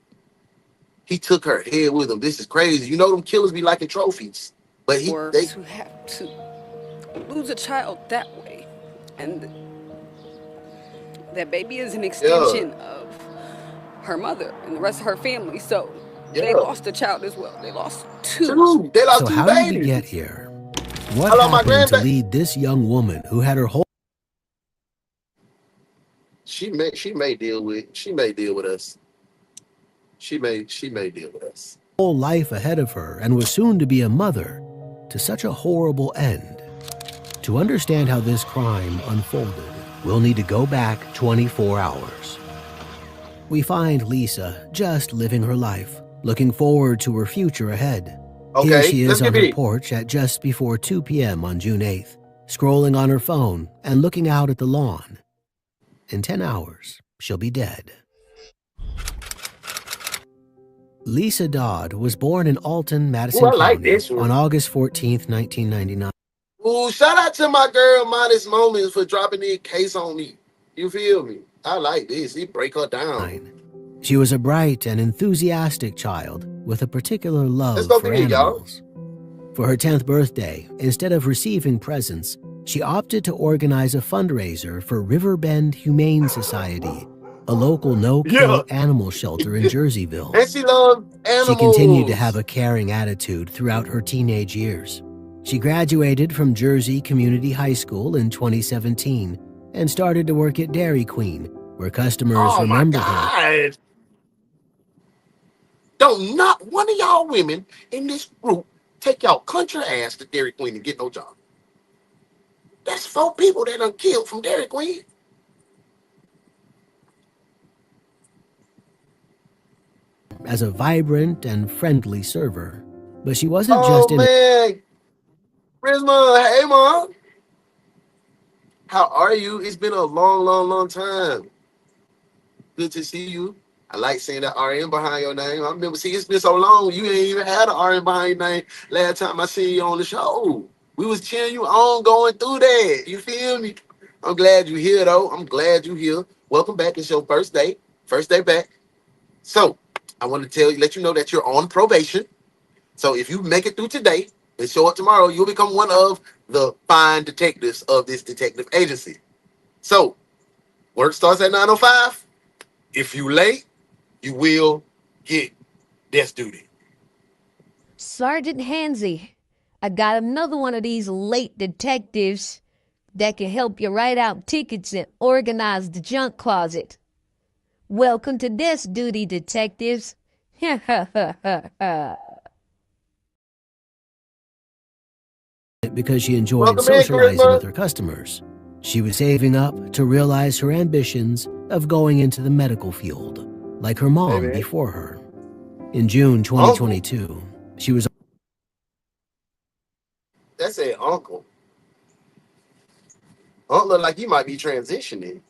S2: He took her head with him. This is crazy. You know them killers be liking trophies. But they
S14: to have to lose a child that way. And that baby is an extension of her mother and the rest of her family. So they lost a child as well. They lost two.
S2: They lost
S7: So
S2: two
S7: how
S2: babies.
S7: did we get here? What happened to lead this young woman who had her whole
S2: She may deal with us. She may deal with us.
S7: whole life ahead of her and was soon to be a mother to such a horrible end? To understand how this crime unfolded, we'll need to go back 24 hours. We find Lisa just living her life, looking forward to her future ahead. Here
S2: Okay,
S7: she
S2: let's
S7: is on
S2: get
S7: her
S2: it.
S7: porch at just before 2 p.m. on June 8th, scrolling on her phone and looking out at the lawn. In 10 hours, she'll be dead. Lisa Dodd was born in Alton,
S2: Ooh,
S7: Madison
S2: I like
S7: County
S2: this
S7: on
S2: one.
S7: August 14, 1999.
S2: Ooh, shout out to my girl Modest Moments for dropping the case on me. You feel me? I like this. He break her down.
S7: She was a bright and enthusiastic child with a particular
S2: Let's
S7: love
S2: go
S7: for
S2: get it, y'all.
S7: animals. For her 10th birthday, instead of receiving presents, she opted to organize a fundraiser for Riverbend Humane Society, a local no-kill animal shelter in Jerseyville.
S2: And she loved animals.
S7: She continued to have a caring attitude throughout her teenage years. She graduated from Jersey Community High School in 2017 and started to work at Dairy Queen, where customers remembered her.
S2: Don't not one of y'all women in this group take y'all country ass to Dairy Queen and get no job. That's 4 people that done killed from Dairy Queen.
S7: As a vibrant and friendly server. But she wasn't
S2: Oh
S7: just in
S2: man, Prisma, hey mom. How are you? It's been a long time. Good to see you. I like seeing that RN behind your name. I remember, see, it's been so long. You ain't even had an RN behind your name last time I seen you on the show. We was cheering you on going through that. You feel me? I'm glad you're here, though. I'm glad you're here. Welcome back. It's your first day. First day back. So, I want to let you know that you're on probation. So, if you make it through today and show up tomorrow, you'll become one of the fine detectives of this detective agency. So, work starts at 9:05. If you late, you will get desk duty.
S12: Sergeant Hansy, I got another one of these late detectives that can help you write out tickets and organize the junk closet. Welcome to desk duty, detectives.
S7: Because she enjoyed
S2: Welcome in,
S7: socializing
S2: Charisma.
S7: with her customers. She was saving up to realize her ambitions of going into the medical field, like her mom before her. In June 2022, she was...
S2: That said uncle. Uncle look like he might be transitioning.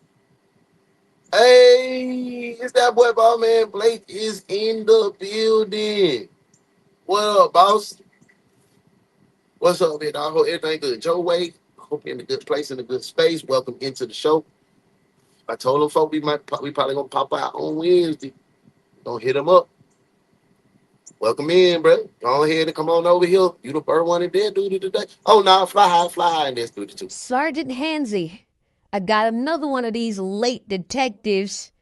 S2: Hey, it's that boy, ball man. Blake is in the building. What up, boss? What's up, man? I hope everything good. Joe Wade, hope you're in a good place, in a good space. Welcome into the show. I told them folk we probably gonna pop out on Wednesday. Don't hit them up. Welcome in, bro. Go ahead and come on over here. You the first one in there duty today. Oh no, fly high in this duty too.
S12: Sergeant Hansy, I got another one of these late detectives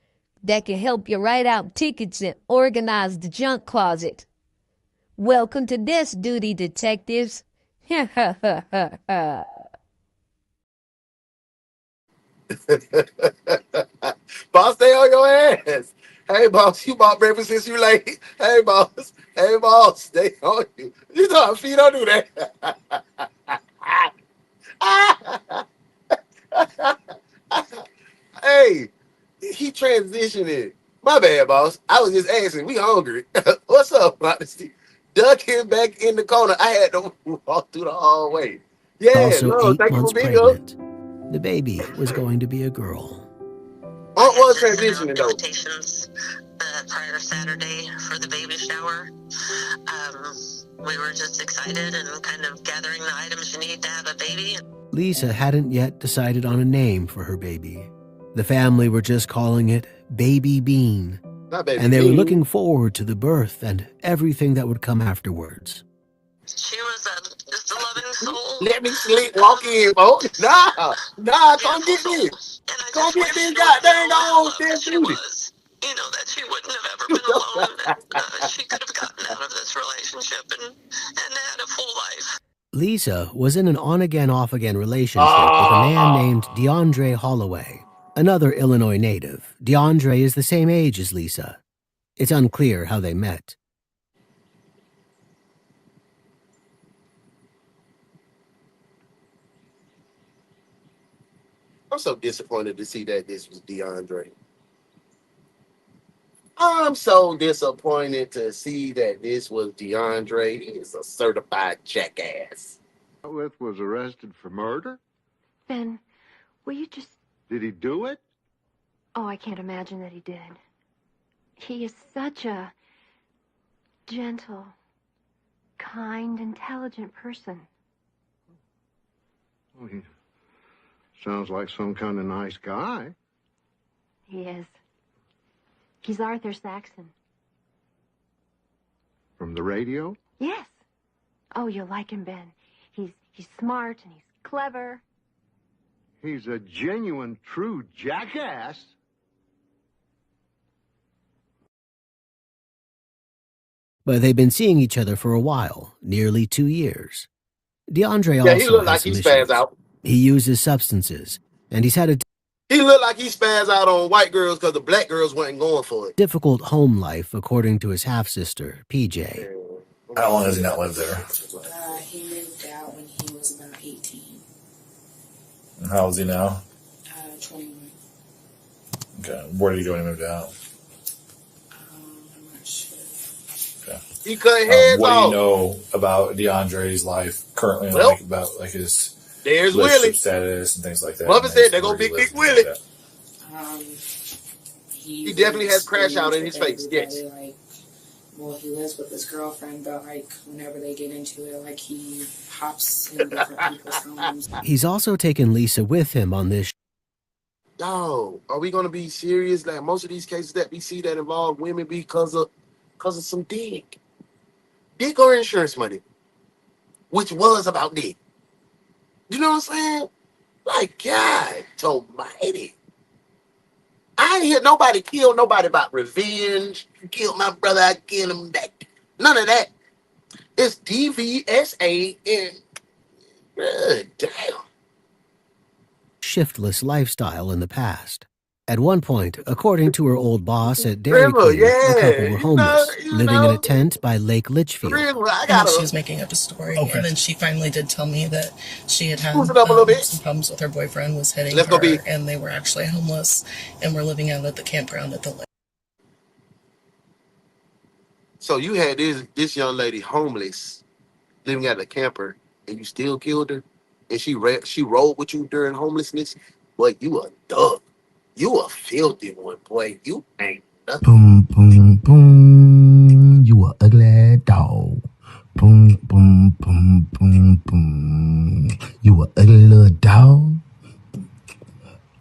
S12: that can help you write out tickets and organize the junk closet. Welcome to desk duty, detectives.
S2: Boss, stay on your ass. Hey, boss, you bought breakfast since you late. Hey, boss. Hey, boss, stay on you. You know, feet don't do that. Hey, he transitioning. My bad, boss. I was just asking. We hungry. What's up, Modesty? Duck him back in the corner. I had to walk through the hallway. Yeah,
S7: also
S2: no,
S7: 8
S2: thank you
S7: months
S2: for being
S7: pregnant. The baby was going to be a girl.
S2: What was transitioning, though?
S15: Invitations prior Saturday for the baby shower. We were just excited and kind of gathering the items you need to have a baby.
S7: Lisa hadn't yet decided on a name for her baby. The family were just calling it Baby Bean. And they were looking forward to the birth and everything that would come afterwards.
S15: She was just a loving soul.
S2: Let me walk in, folks. Nah, come get me. Come get me, goddamn on this duty.
S15: You know, that she wouldn't have ever been alone, that she could have gotten out of this relationship and had a full life.
S7: Lisa was in an on-again, off-again relationship with a man named DeAndre Holloway, another Illinois native. DeAndre is the same age as Lisa. It's unclear how they met.
S2: I'm so disappointed to see that this was DeAndre. I'm so disappointed to see that this was DeAndre. He is a certified jackass.
S16: With was arrested for murder?
S17: Ben, will you just...
S16: Did he do it?
S17: Oh, I can't imagine that he did. He is such a gentle, kind, intelligent person.
S16: Well, he sounds like some kind of nice guy.
S17: He is. He's Arthur Saxon.
S16: From the radio?
S17: Yes. Oh, you'll like him, Ben. He's smart and he's clever.
S16: He's a genuine, true jackass.
S7: But they've been seeing each other for a while, nearly 2 years. DeAndre
S2: Yeah,
S7: also
S2: he looked
S7: has
S2: like
S7: some
S2: he spazzed
S7: issues.
S2: out.
S7: He uses substances, and he's had a
S2: He looked like he spazzed out on white girls because the black girls weren't going for it.
S7: difficult home life, according to his half-sister, PJ.
S18: How long has he not lived there?
S19: He moved out when he was about 18.
S18: And how old is he now?
S19: 21.
S18: Okay. Where did he go when he moved out?
S19: I'm not sure.
S18: Okay.
S2: He cut heads
S18: what
S2: off.
S18: do you know about DeAndre's life currently?
S2: Well,
S18: like about like his
S2: there's
S18: relationship
S2: Willie.
S18: status and things like that.
S2: Mother
S18: and
S2: said they're
S18: where
S2: gonna
S18: he
S2: be
S18: lives
S2: Big
S18: and things
S2: Willie.
S18: like that.
S2: He definitely has crash out in his face. Yes.
S19: Like, well, he lives with his girlfriend, but like whenever they get into it, like he hops in different people's homes.
S7: He's also taken Lisa with him on this.
S2: Yo, are we gonna be serious? Like most of these cases that we see that involve women because of some dick or insurance money, which was about dick. You know what I'm saying? Like God almighty. I ain't hear nobody kill nobody about revenge. You killed my brother, I killed him back. None of that. It's DVSA and damn.
S7: Shiftless lifestyle in the past. At one point, according to her old boss at Dairy Queen, the couple were homeless, living in a tent by Lake Litchfield.
S19: And she was making up a story, and then she finally did tell me that she had some problems with her boyfriend, was hitting her, and they were actually homeless and were living out at the campground at the lake.
S2: So you had this young lady homeless, living at a camper, and you still killed her, and she rolled with you during homelessness. Boy, you a dog. You a filthy one, boy. You ain't nothing.
S20: Boom, boom, boom. You a ugly dog. Boom, boom, boom, boom, boom. You a ugly little dog.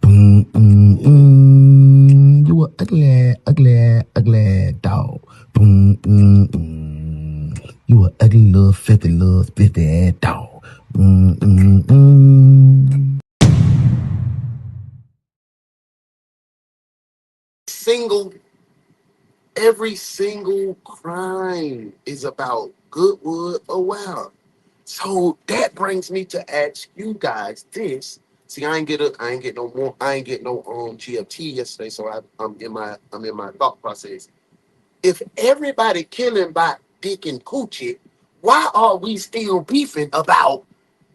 S20: Boom, boom, boom. You a ugly, ugly, ugly dog. Boom, boom, boom. You a ugly little filthy ass dog. Boom, boom, boom.
S2: Every single crime is about Goodwood or Wild. So that brings me to ask you guys this. See, I ain't get no GFT yesterday, so I'm in my thought process. If everybody killing by dick and coochie, why are we still beefing about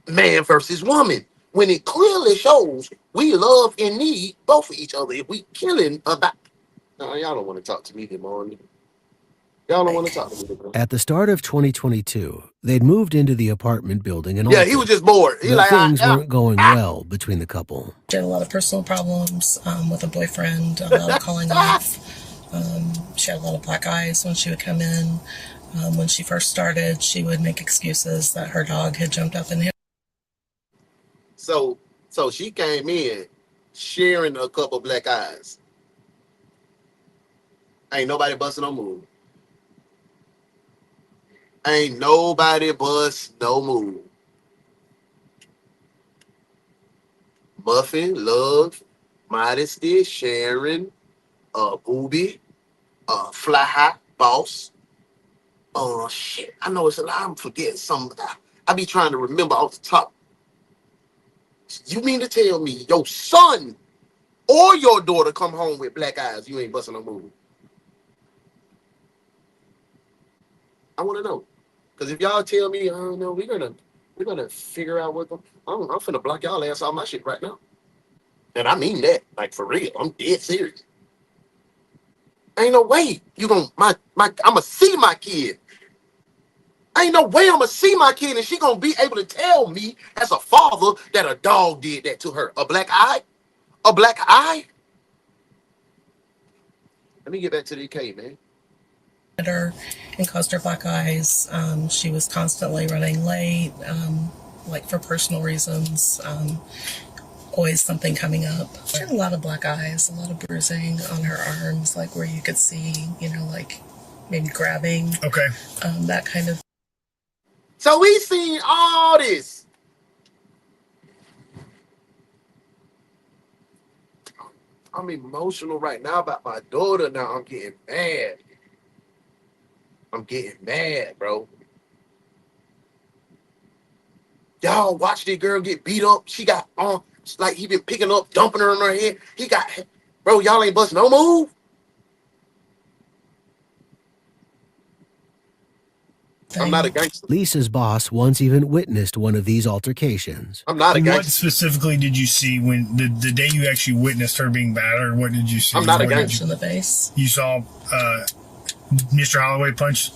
S2: man versus woman when it clearly shows we love and need both of each other? If we killing about, no, y'all don't want to talk to me anymore. Y'all don't want to talk to me anymore.
S7: At the start of 2022, they'd moved into the apartment building in
S2: Yeah, he was just bored. He like,
S7: things weren't going well between the couple.
S19: She had a lot of personal problems with a boyfriend, a lot of calling off. She had a lot of black eyes when she would come in. When she first started, she would make excuses that her dog had jumped up in him.
S2: So she came in sharing a couple black eyes. Ain't nobody busting no move. Ain't nobody bust no move. Muffin, Love, Modesty, Sharon, Booby, Fly Hot, Boss. Shit, I know it's a lot. I'm forgetting some. I be trying to remember off the top. You mean to tell me your son or your daughter come home with black eyes, you ain't busting no move? I want to know. Because if y'all tell me, I don't know, we're gonna figure out what I'm finna block y'all ass off my shit right now. And I mean that, like for real. I'm dead serious. Ain't no way you gonna I'ma see my kid. Ain't no way I'ma see my kid and she gonna be able to tell me as a father that a dog did that to her. A black eye? A black eye? Let me get back to the UK, man.
S19: Her and caused her black eyes. She was constantly running late, like for personal reasons. Always something coming up. She had a lot of black eyes, a lot of bruising on her arms, like where you could see, like maybe grabbing.
S14: Okay.
S19: That kind of.
S2: So we seen all this. I'm emotional right now about my daughter now. I'm getting mad. I'm getting mad, bro. Y'all watch this girl get beat up. She got on, like he been picking up, dumping her on her head. He got, bro, y'all ain't bust no move. I'm not a gangster.
S7: Lisa's boss once even witnessed one of these altercations.
S2: I'm not a gangster.
S14: What specifically did you see when the day you actually witnessed her being battered? What did you see?
S2: I'm not a gangster.
S19: In the face.
S14: You saw Mr. Holloway punch.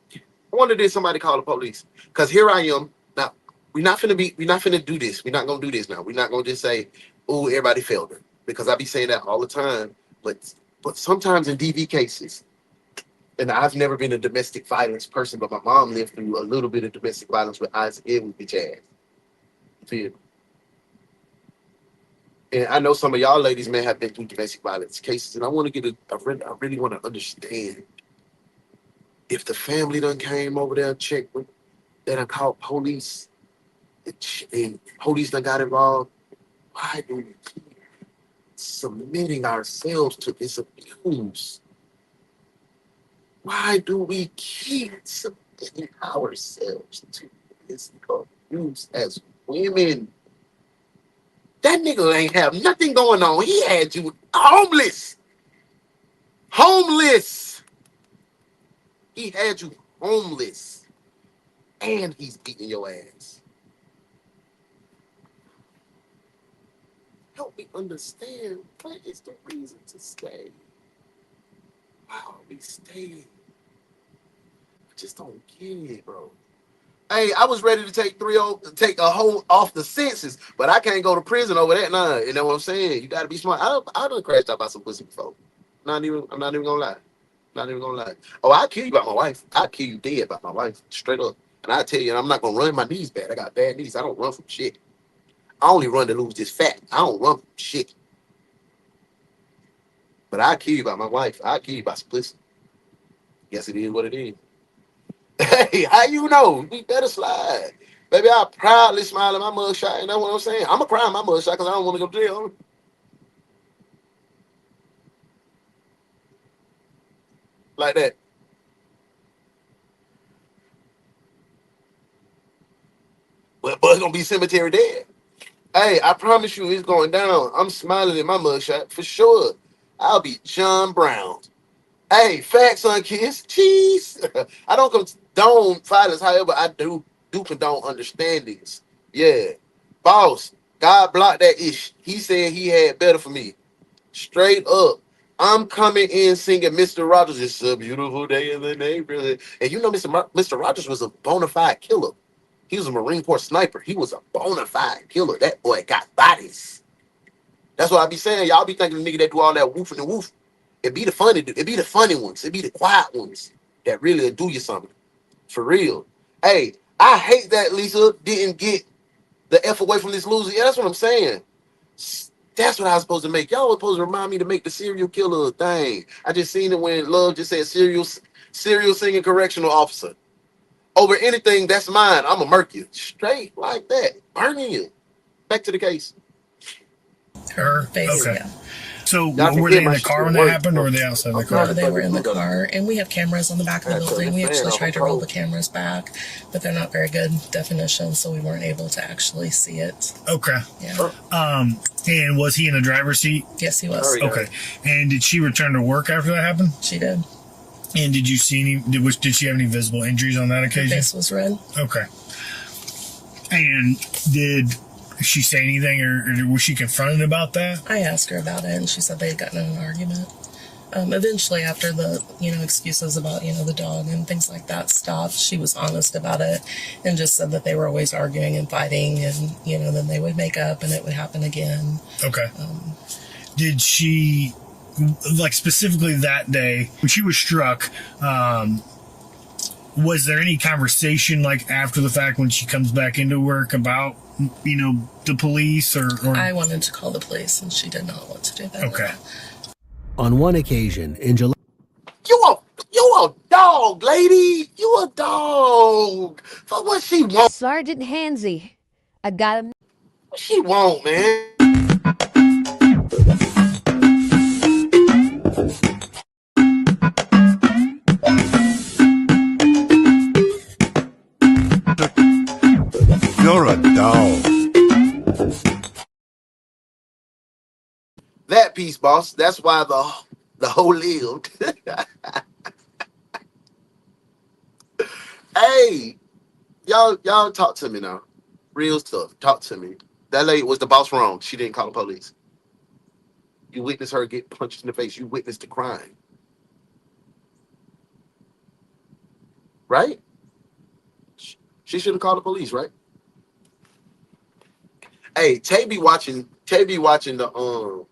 S2: I wonder did somebody call the police? Because here I am. Now, we're not finna do this. We're not gonna do this now. We're not gonna just say, oh, everybody failed her. Because I be saying that all the time. But sometimes in DV cases, and I've never been a domestic violence person, but my mom lived through a little bit of domestic violence with Isaac Edwards, bitch ass. Feel me? And I know some of y'all ladies may have been through domestic violence cases, and I want to get I really want to understand if the family done came over there and checked with, that I called police, and police done got involved. Why do we keep submitting ourselves to this abuse? Why do we keep submitting ourselves to this abuse as women? That nigga ain't have nothing going on. He had you homeless. Homeless. He had you homeless. And he's beating your ass. Help me understand, what is the reason to stay? Why are we staying? I just don't get it, bro. Hey, I was ready to take a whole off the senses, but I can't go to prison over that. Nah, you know what I'm saying? You gotta be smart. I done crashed out by some pussy before. I'm not even gonna lie. Not even gonna lie. Oh, I'll kill you by my wife. I'll kill you dead by my wife. Straight up. And I tell you, I'm not gonna run my knees bad. I got bad knees. I don't run from shit. I only run to lose this fat. I don't run from shit. But I'll kill you by my wife. I'll kill you by some pussy. Guess it is what it is. Hey, how you know? We better slide. Baby, I proudly smile at my mugshot, and that's what I'm saying. I'm going to cry in my mugshot because I don't want to go to jail. Like that. But Bud's going to be cemetery dead. Hey, I promise you it's going down. I'm smiling at my mugshot for sure. I'll be John Brown. Hey, facts on kids. Cheese. I don't condone violence, however, I do condone understandings. Yeah. Boss, God blocked that ish. He said he had better for me. Straight up. I'm coming in singing Mr. Rogers. It's a beautiful day in the neighborhood. And you know Mr. Rogers was a bona fide killer. He was a Marine Corps sniper. He was a bona fide killer. That boy got bodies. That's what I be saying. Y'all be thinking the nigga that do all that woofing and woof. It be the funny ones. It be the quiet ones that really do you something. For real. Hey, I hate that Lisa didn't get the F away from this loser. Yeah, that's what I'm saying. That's what I was supposed to make. Y'all were supposed to remind me to make the serial killer thing. I just seen it when Love just said serial singing correctional officer. Over anything that's mine, I'm a murk you. Straight like that. Burning you. Back to the case.
S14: Her?
S19: Face,
S14: okay.
S19: yeah.
S14: So were they in the car when that happened, or were they outside the car?
S19: No, they were in the car, and we have cameras on the back of the building. We actually tried to roll the cameras back, but they're not very good definition, so we weren't able to actually see it.
S14: Okay.
S19: Yeah.
S14: And was he in the driver's seat?
S19: Yes, he was.
S14: Okay. And did she return to work after that happened?
S19: She did.
S2: And did you see any? Did she have any visible injuries on that occasion?
S19: Her face was red.
S2: Okay. And did she say anything, or was she confronted about that?
S19: I asked her about it, and she said they had gotten in an argument. Eventually, after the excuses about the dog and things like that stopped, she was honest about it and just said that they were always arguing and fighting, and then they would make up and it would happen again.
S2: Okay. Did she, like, specifically that day when she was struck? Was there any conversation, like, after the fact when she comes back into work about the police or?
S19: I wanted to call the police, and she did not want to do that.
S2: Okay.
S7: On one occasion in July,
S2: You a dog, lady. You a dog. For what she want?
S12: Sergeant Hansy, I got him.
S2: What she want, man?
S20: You're a dog.
S2: That piece, boss. That's why the whole lived. Hey, y'all talk to me now. Real stuff. Talk to me. That lady, was the boss wrong? She didn't call the police. You witnessed her get punched in the face. You witnessed the crime. Right? She should have called the police, right? Hey, Tay be watching the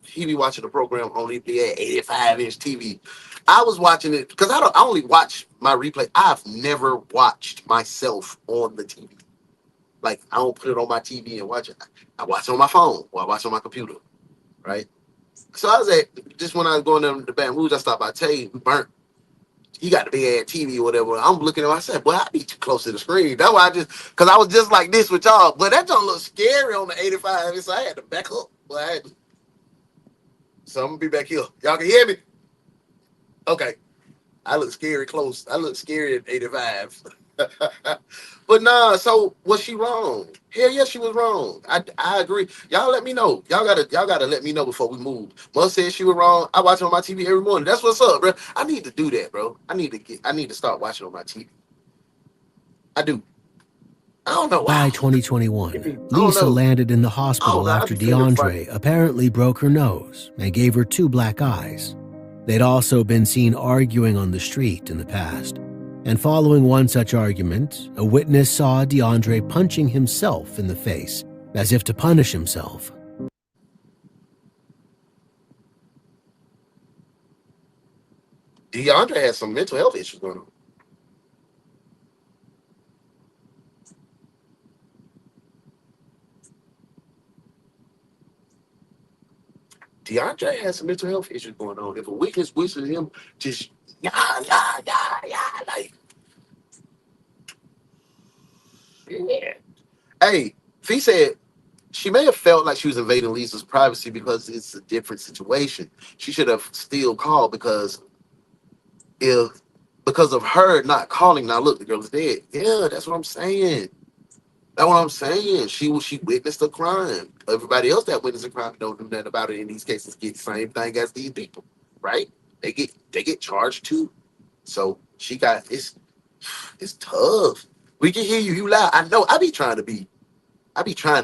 S2: he be watching the program on the 85-inch TV. I was watching it because I only watch my replay. I've never watched myself on the TV. Like, I don't put it on my TV and watch it. I watch it on my phone or I watch it on my computer, right? So I was just when I was going down to Baton Rouge, I stopped by Tay, burnt. He got the big ass TV or whatever. I'm looking at him, I said, boy, I be too close to the screen. That's why because I was just like this with y'all. But that don't look scary on the 85, so I had to back up. Boy, so I'm going to be back here. Y'all can hear me? Okay. I look scary close. I look scary at 85. But nah, so was she wrong? Hell yeah, she was wrong. I agree. Y'all let me know. Y'all gotta let me know before we move. Mom said she was wrong. I watch it on my TV every morning. That's what's up, bro. I need to do that, bro. I need to start watching on my TV. I do. I don't know why.
S7: By 2021, Lisa landed in the hospital after DeAndre apparently broke her nose and gave her 2 black eyes. They'd also been seen arguing on the street in the past. And following one such argument, a witness saw DeAndre punching himself in the face, as if to punish himself.
S2: DeAndre has some mental health issues going on. DeAndre has some mental health issues going on. If a witness wishes him just like, yeah. Hey, Fee said she may have felt like she was invading Lisa's privacy because it's a different situation. She should have still called because of her not calling. Now look, the girl is dead. Yeah, that's what I'm saying. That's what I'm saying. She witnessed a crime. Everybody else that witnessed a crime don't do nothing about it in these cases get the same thing as these people, right? They get charged too. So she got it's tough. We can hear you. You loud. I know. I be trying to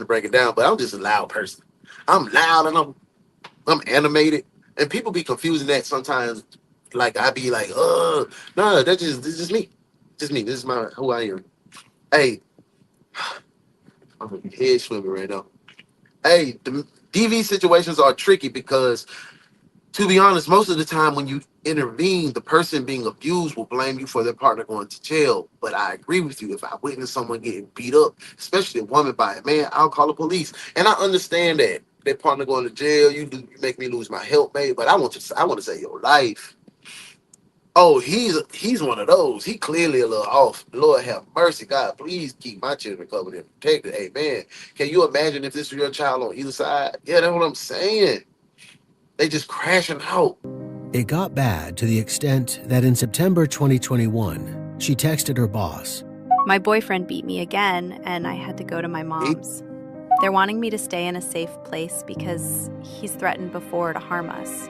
S2: break it down, but I'm just a loud person. I'm loud and I'm animated, and people be confusing that sometimes. Like I be like, no, this is me. Just me. This is who I am. Hey, I'm head swimming right now. Hey, the DV situations are tricky because, to be honest, most of the time when you intervene, the person being abused will blame you for their partner going to jail. But I agree with you. If I witness someone getting beat up, especially a woman by a man, I'll call the police. And I understand that their partner going to jail, you make me lose my helpmate, but I want to save your life. Oh, he's one of those. He clearly a little off. Lord have mercy. God, please keep my children covered and protected. Amen. Can you imagine if this was your child on either side? Yeah, that's what I'm saying. They just crashing out.
S7: It got bad to the extent that in September 2021, she texted her boss.
S21: My boyfriend beat me again, and I had to go to my mom's. They're wanting me to stay in a safe place because he's threatened before to harm us.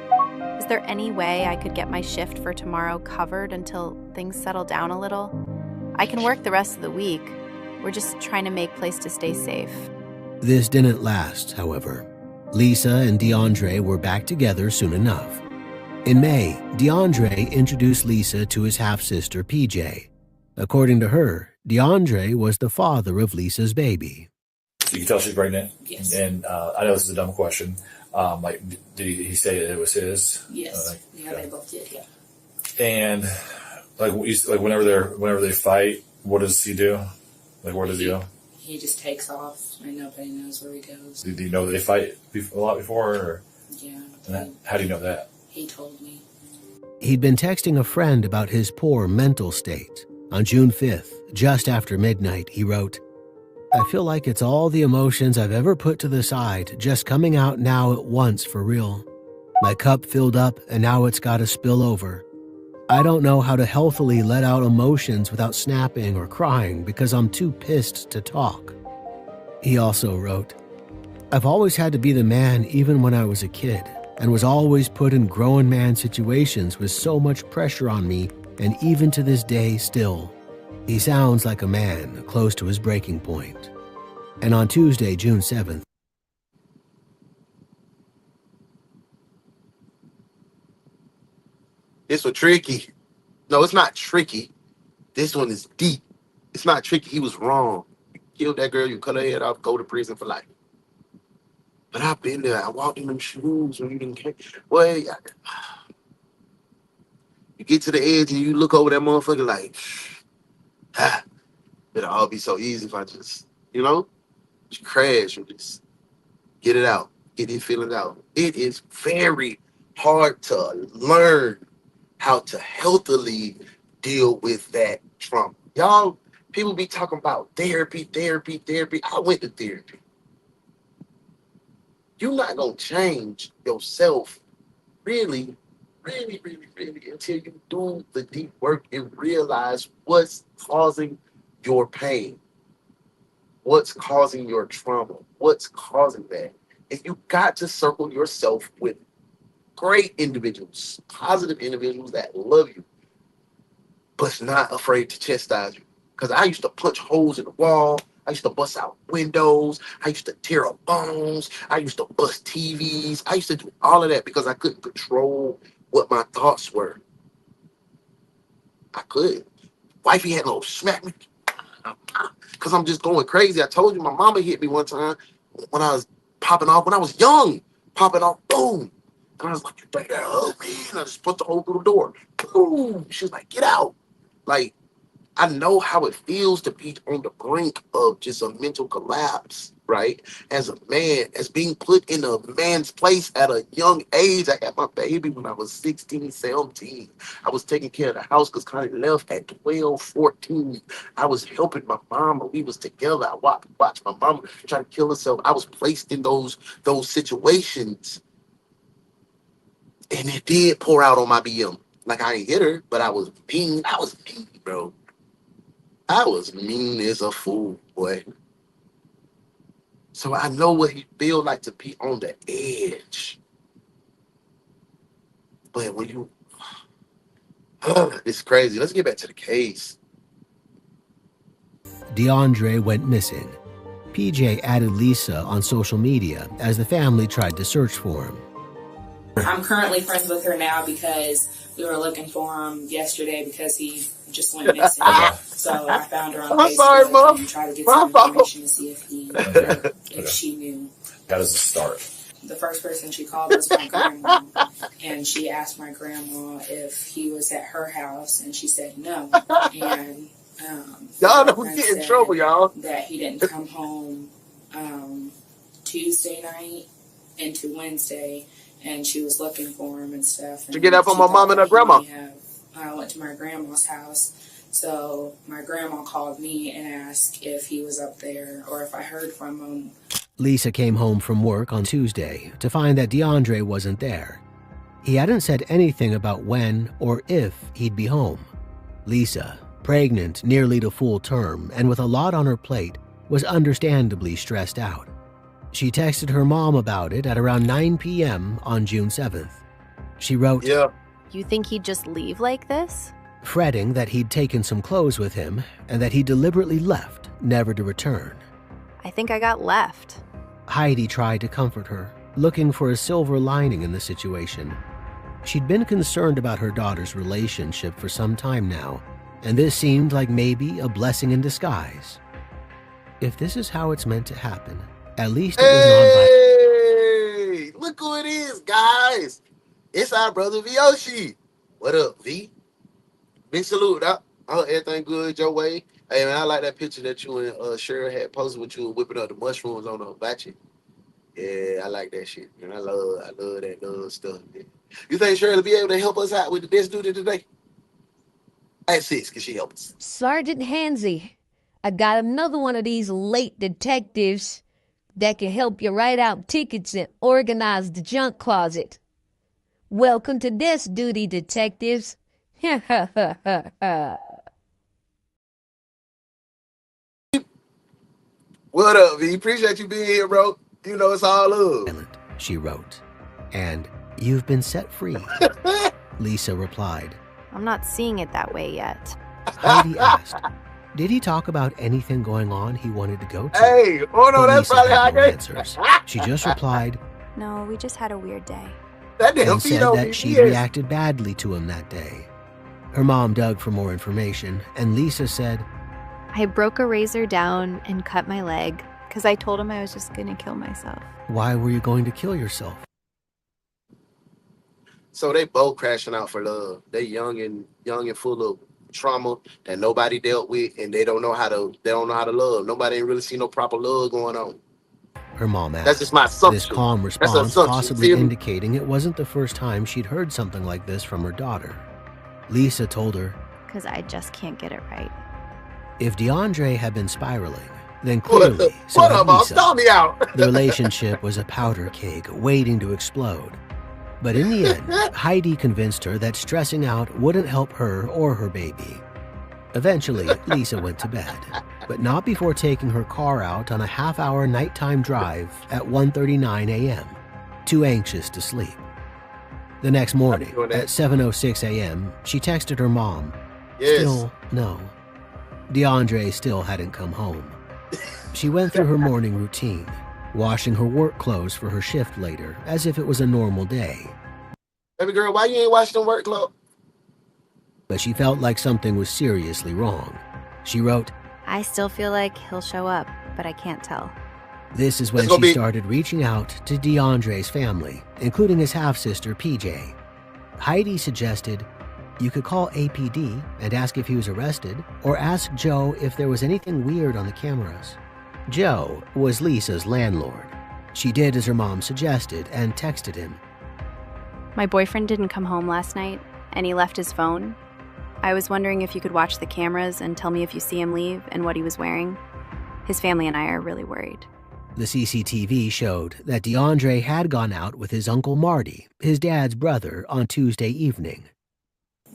S21: Is there any way I could get my shift for tomorrow covered until things settle down a little? I can work the rest of the week. We're just trying to make place to stay safe.
S7: This didn't last, however. Lisa and DeAndre were back together soon enough. In May, DeAndre introduced Lisa to his half-sister, PJ. According to her, DeAndre was the father of Lisa's baby.
S18: So you can tell she's pregnant?
S1: Yes.
S18: And I know this is a dumb question. Did he say that it was his?
S1: Yes. They both did, yeah.
S18: And whenever they fight, what does he do? Where does he go?
S1: He just takes off, and nobody knows where he goes.
S18: Do you know that they fight a lot before? Or?
S1: Yeah.
S18: How do you know that?
S1: He told me.
S7: He'd been texting a friend about his poor mental state. On June 5th, just after midnight, he wrote, "I feel like it's all the emotions I've ever put to the side just coming out now at once for real. My cup filled up and now it's got to spill over. I don't know how to healthily let out emotions without snapping or crying because I'm too pissed to talk." He also wrote, "I've always had to be the man even when I was a kid, and was always put in grown man situations with so much pressure on me, and even to this day still." He sounds like a man close to his breaking point. And on Tuesday, June 7th,
S2: This was tricky. No, it's not tricky. This one is deep. It's not tricky. He was wrong. You killed that girl, you cut her head off, go to prison for life. But I've been there. I walked in them shoes when you didn't care. Well, you get to the edge and you look over that motherfucker like, it'll all be so easy if I just, just crash and just get it out, get these feelings out. It is very hard to learn how to healthily deal with that trauma. Y'all, people be talking about therapy. I went to therapy. You're not going to change yourself really until you do the deep work and realize what's causing your pain, what's causing your trauma, what's causing that. And you got to circle yourself with great individuals, positive individuals that love you, but not afraid to chastise you. Because I used to punch holes in the wall. I used to bust out windows. I used to tear up bones. I used to bust TVs. I used to do all of that because I couldn't control what my thoughts were. I could. Wifey had no smack me because I'm just going crazy. I told you my mama hit me one time when I was popping off, when I was young, popping off, boom. And I was like, you better hug me. And I just put the hole through the door. Boom. She was like, get out. Like, I know how it feels to be on the brink of just a mental collapse, right? As a man, as being put in a man's place at a young age. I had my baby when I was 16, 17. I was taking care of the house because Connie left at 12, 14. I was helping my mama. We was together. I watched my mama try to kill herself. I was placed in those situations. And it did pour out on my BM. Like, I ain't hit her, but I was mean. I was mean, bro. I was mean as a fool, boy. So I know what he feel like to be on the edge. But when you... it's crazy. Let's get back to the case.
S7: DeAndre went missing. PJ added Lisa on social media as the family tried to search for him.
S1: I'm currently friends with her now because we were looking for him yesterday because he just went missing. So I found her on Facebook and tried to get some information to see if she knew.
S18: How does it start?
S1: The first person she called was my grandma, and she asked my grandma if he was at her house, and she said no. And
S2: y'all know we get in trouble, y'all.
S1: That he didn't come home Tuesday night into Wednesday. And she was looking for him and stuff.
S2: Did you get that from my mom and her grandma?
S1: I went to my grandma's house. So my grandma called me and asked if he was up there or if I heard from him.
S7: Lisa came home from work on Tuesday to find that DeAndre wasn't there. He hadn't said anything about when or if he'd be home. Lisa, pregnant nearly to full term and with a lot on her plate, was understandably stressed out. She texted her mom about it at around 9 p.m. on June 7th. She wrote,
S2: Yeah.
S21: You think he'd just leave like this?
S7: fretting that he'd taken some clothes with him and that he deliberately left, never to return.
S21: I think I got left.
S7: Heidi tried to comfort her, looking for a silver lining in the situation. She'd been concerned about her daughter's relationship for some time now, and this seemed like maybe a blessing in disguise. If this is how it's meant to happen, at least it was
S2: Hey, look who it is, guys. It's our brother Vyoshi. What up, V? Big salute. I hope everything good your way. Hey, man, I like that picture that you and Cheryl had posted with you whipping up the mushrooms on the hibachi. Yeah, I like that shit, man. I love that little stuff, man. You think Cheryl will be able to help us out with the desk duty today? At 6, can she help us?
S12: Sergeant Hansy, I got another one of these late detectives that can help you write out tickets and organize the junk closet. Welcome to desk duty, detectives. Ha ha ha ha ha.
S2: What up, V? Appreciate you being here, bro. You know it's all love.
S7: she wrote. And you've been set free, Lisa replied.
S21: I'm not seeing it that way yet.
S7: Heidi asked, did he talk about anything going on he wanted to go to?
S2: Hey, oh no,
S7: But
S2: that's
S7: Lisa
S2: probably
S7: had
S2: how I
S7: no
S2: get.
S7: answers. She just replied
S21: No, we just had a weird day.
S2: That damn
S7: and said
S2: Vito
S7: that she
S2: BBS.
S7: reacted badly to him that day. Her mom dug for more information, and Lisa said,
S21: I broke a razor down and cut my leg because I told him I was just going to kill myself.
S7: why were you going to kill yourself?
S2: So they both crashing out for love. They young and full of trauma that nobody dealt with, and they don't know how to love. Nobody ain't really seen no proper love going on.
S7: Her mom asked.
S2: That's just my assumption.
S7: This calm
S2: That's an
S7: response
S2: assumption,
S7: possibly
S2: feel me?
S7: indicating it wasn't the first time she'd heard something like this from her daughter. Lisa told her,
S21: Because I just can't get it right.
S7: if DeAndre had been spiraling, then
S2: What
S7: clearly so
S2: what
S7: had
S2: up, boss?
S7: Lisa.
S2: Stall me out.
S7: The relationship was a powder keg waiting to explode. But in the end, Heidi convinced her that stressing out wouldn't help her or her baby. Eventually, Lisa went to bed, but not before taking her car out on a half-hour nighttime drive at 1:39 a.m., too anxious to sleep. The next morning, at 7:06 a.m., she texted her mom.
S2: Yes.
S7: Still no. DeAndre still hadn't come home. She went through her morning routine, washing her work clothes for her shift later, as if it was a normal day.
S2: Baby girl, why you ain't watching them work clothes?
S7: But she felt like something was seriously wrong. She wrote,
S21: I still feel like he'll show up, but I can't tell.
S7: this is when she started reaching out to DeAndre's family, including his half-sister, PJ. Heidi suggested you could call APD and ask if he was arrested, or ask Joe if there was anything weird on the cameras. Joe was Lisa's landlord. She did as her mom suggested and texted him.
S21: My boyfriend didn't come home last night, and he left his phone. I was wondering if you could watch the cameras and tell me if you see him leave and what he was wearing. His family and I are really worried.
S7: The CCTV showed that DeAndre had gone out with his uncle Marty, his dad's brother, on Tuesday evening.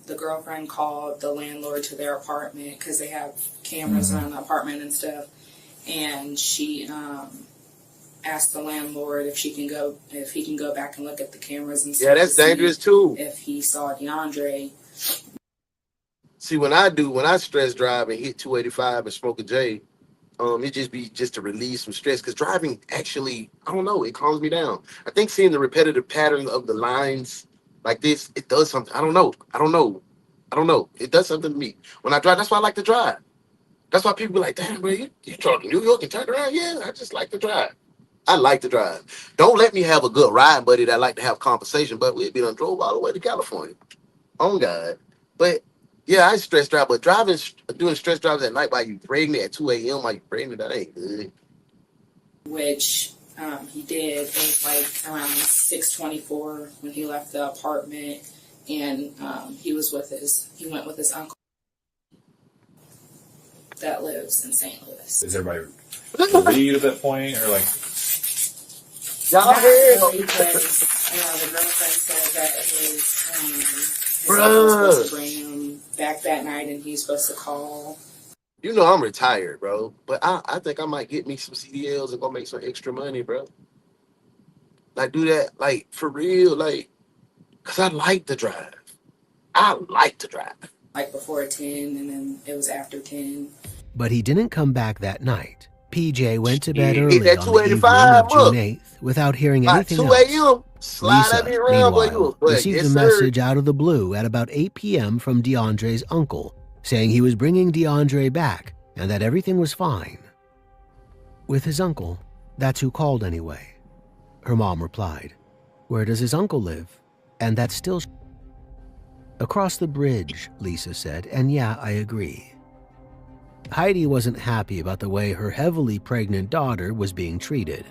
S1: The girlfriend called the landlord to their apartment because they have cameras around the apartment and stuff, and she asked the landlord if he can go back and look at the cameras and stuff.
S2: Yeah, that's
S1: to see
S2: dangerous too.
S1: If he saw DeAndre.
S2: See, when I stress drive and hit 285 and smoke a J, it just be just to release some stress. Because driving actually, I don't know, it calms me down. I think seeing the repetitive pattern of the lines like this, it does something. I don't know. It does something to me. When I drive, that's why I like to drive. That's why people be like, damn, bro, you drove to New York and turned around? Yeah, I just like to drive. I like to drive. Don't let me have a good ride buddy that like to have conversation, but we'd be done drove all the way to California. On God. But yeah, I stress drive, but doing stress drives at night while you pregnant at 2 a.m. while you pregnant, that ain't good.
S1: Which he did. It was like around 6:24 when he left the apartment, and he went with his uncle that lives in St. Louis.
S18: Is everybody relieved at that point, or like?
S1: Not really, because the girlfriend said that his uncle was supposed to bring him back that night, and he's supposed to call.
S2: You know I'm retired, bro. But I think I might get me some CDLs and go make some extra money, bro. Like do that, like for real, like Because I like to drive. I like to drive.
S1: Like before 10, and then it was after 10.
S7: But he didn't come back that night. PJ went to bed
S2: Hit
S7: early
S2: that
S7: on the evening
S2: 285,
S7: of June
S2: look.
S7: 8th without hearing
S2: By
S7: anything
S2: 2
S7: else.
S2: a.m., slide that
S7: Lisa,
S2: bit around, boy, you a
S7: meanwhile,
S2: butt.
S7: received
S2: Yes,
S7: a
S2: sir.
S7: message out of the blue at about 8 p.m. from DeAndre's uncle, saying he was bringing DeAndre back and that everything was fine. With his uncle, that's who called anyway. Her mom replied, "Where does his uncle live?" And that's still... Across the bridge, Lisa said, and yeah, I agree. Heidi wasn't happy about the way her heavily pregnant daughter was being treated.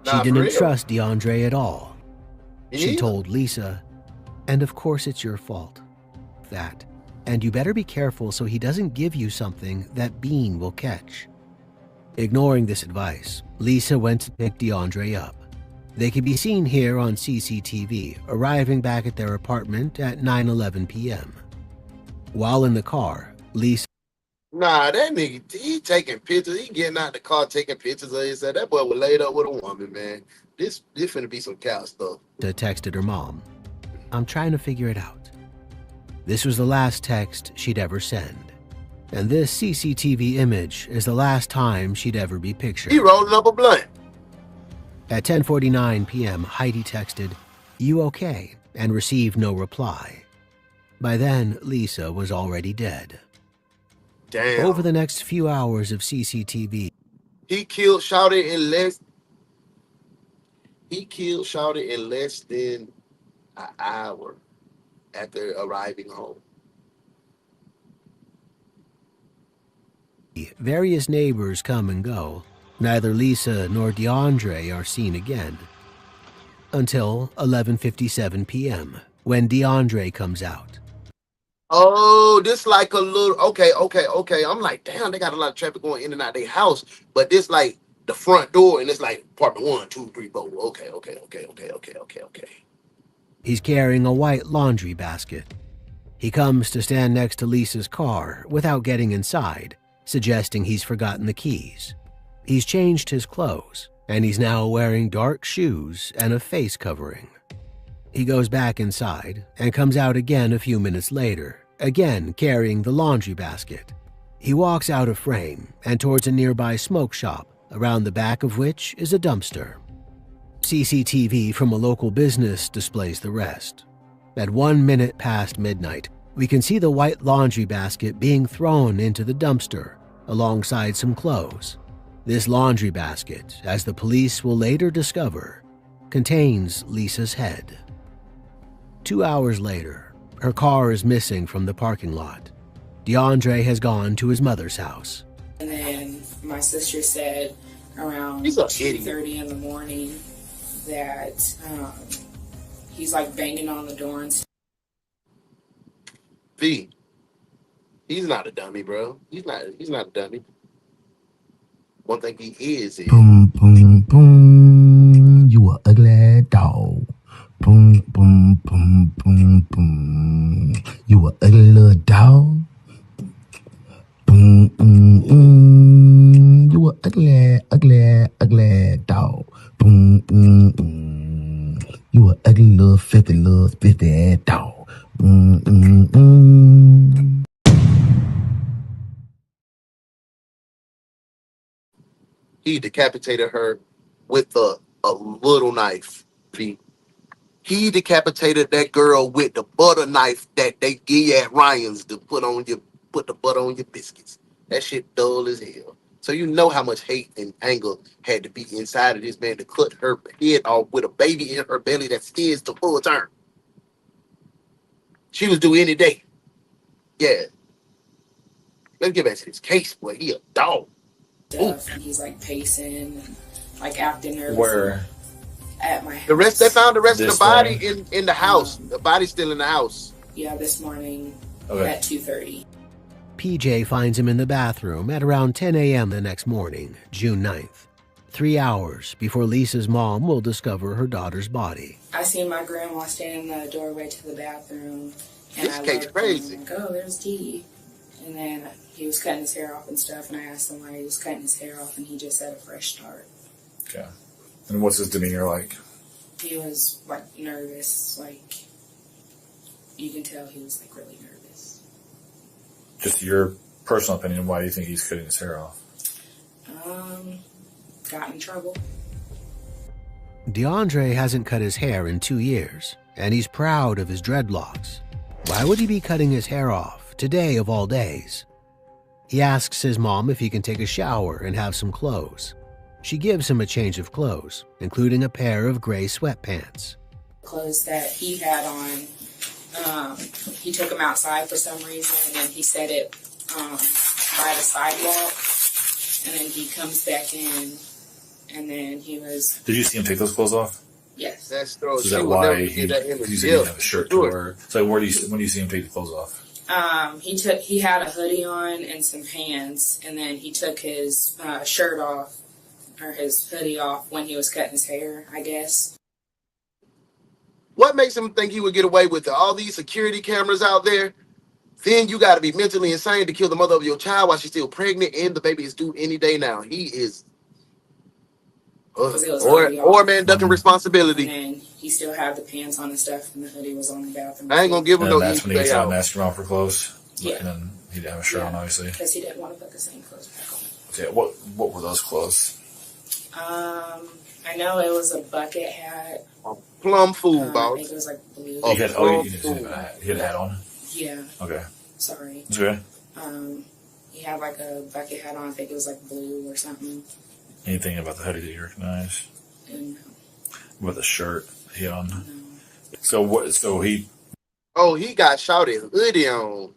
S7: She
S2: Nah, for
S7: didn't
S2: real.
S7: trust DeAndre at all.
S2: Me
S7: She
S2: neither.
S7: told Lisa, "And of course it's your fault. That. And you better be careful so he doesn't give you something that Bean will catch." Ignoring this advice, Lisa went to pick DeAndre up. They could be seen here on CCTV, arriving back at their apartment at 9:11 p.m. While in the car, Lisa...
S2: Nah, that nigga, he taking pictures. He getting out the car taking pictures of himself. That boy was laid up with a woman, man. This finna be some cow stuff.
S7: texted her mom, "I'm trying to figure it out." This was the last text she'd ever send. And this CCTV image is the last time she'd ever be pictured.
S2: He rolling up a blunt.
S7: At 10:49 p.m., Heidi texted, "You okay?" and received no reply. By then, Lisa was already dead.
S2: Damn.
S7: Over the next few hours of CCTV,
S2: He killed Shawty in less. He killed Shawty in less than an hour after arriving home.
S7: various neighbors come and go. Neither Lisa nor DeAndre are seen again. Until 11:57 p.m., when DeAndre comes out.
S2: Oh, this like a little, okay. I'm like, damn, they got a lot of traffic going in and out of their house, but this like the front door, and it's like apartment 1, 2, 3, 4. Okay.
S7: He's carrying a white laundry basket. He comes to stand next to Lisa's car without getting inside, suggesting he's forgotten the keys. He's changed his clothes, and he's now wearing dark shoes and a face covering. He goes back inside and comes out again a few minutes later, again carrying the laundry basket. He walks out of frame and towards a nearby smoke shop, around the back of which is a dumpster. CCTV from a local business displays the rest. At 1 minute past midnight, we can see the white laundry basket being thrown into the dumpster, alongside some clothes. This laundry basket, as the police will later discover, contains Lisa's head. 2 hours later, her car is missing from the parking lot. DeAndre has gone to his mother's house.
S1: And then my sister said around
S2: He's a
S1: 2:30 in the morning that he's like banging on the door and
S2: V, he's not a dummy, bro. He's not a dummy. One thing he is
S20: Boom, boom, boom. You a ugly dog. Boom, boom, boom, boom, boom. You a ugly little dog. Boom, boom, boom. You a ugly, ugly, ugly dog. Boom, boom, boom. You a ugly little filthy ass dog. Boom, boom, boom.
S2: he decapitated her with a little knife. V. He decapitated that girl with the butter knife that they give you at Ryan's to put the butter on your biscuits. That shit dull as hell. So you know how much hate and anger had to be inside of this man to cut her head off with a baby in her belly that stands to full term. She was due any day. Yeah. Let's get back to this case, boy. He a dog.
S1: stuff. And he's like pacing and like acting nervous.
S18: Where?
S1: At my house.
S2: They found the rest of the
S18: This
S2: body
S18: morning?
S2: in the house. The body's still in the house.
S1: Yeah, this morning
S18: Okay.
S1: at 2:30.
S7: PJ finds him in the bathroom at around 10 a.m. the next morning, June 9th, 3 hours before Lisa's mom will discover her daughter's body.
S1: I see my grandma standing in the doorway to the bathroom, and
S2: This
S1: I
S2: case
S1: looked
S2: crazy.
S1: and I'm like, oh, there's D. And then he was cutting his hair off and stuff, and I asked him why he was cutting his hair off, and he just said a fresh start.
S18: Okay. And what's his demeanor like?
S1: He was like nervous, like you can tell he was like really nervous.
S18: Just your personal opinion, why do you think he's cutting his hair off?
S1: Got in trouble.
S7: DeAndre hasn't cut his hair in 2 years, and he's proud of his dreadlocks. Why would he be cutting his hair off today of all days? He asks his mom if he can take a shower and have some clothes. She gives him a change of clothes, including a pair of gray sweatpants.
S1: Clothes that he had on, he took them outside for some reason, and he set it by the sidewalk, and then he comes back in, and then he was...
S18: Did you see him take those clothes off?
S1: Yes.
S2: That's
S18: So is that why he didn't have a shirt to wear? So when do you see him take the clothes off?
S1: He had a hoodie on and some pants, and then he took his shirt off, or his hoodie off, when he was cutting his hair, I guess.
S2: What makes him think he would get away with it? All these security cameras out there? Then you got to be mentally insane to kill the mother of your child while she's still pregnant and the baby is due any day now. He is... or man ducking responsibility.
S1: And he still had the pants on and stuff, and the hoodie was on the bathroom.
S2: I ain't gonna give him no
S18: that's
S2: easy
S18: when he was
S2: way
S18: trying
S2: out.
S18: to ask your mom for clothes.
S1: Yeah.
S18: And then he didn't have a shirt on, obviously.
S1: Because he didn't want to put the same clothes back on.
S18: Okay, what were those clothes?
S1: I know it was a bucket hat.
S2: Plum food,
S1: I
S2: boss.
S1: think it was like blue.
S18: He had a hat on?
S1: Yeah.
S18: Okay.
S1: Sorry.
S18: It's okay.
S1: He had like a bucket hat on. I think it was like blue or something.
S18: Anything about the hoodie that you recognize?
S1: No.
S18: With the shirt he had on? No. So what? So he...
S2: Oh, he got shouted hoodie on.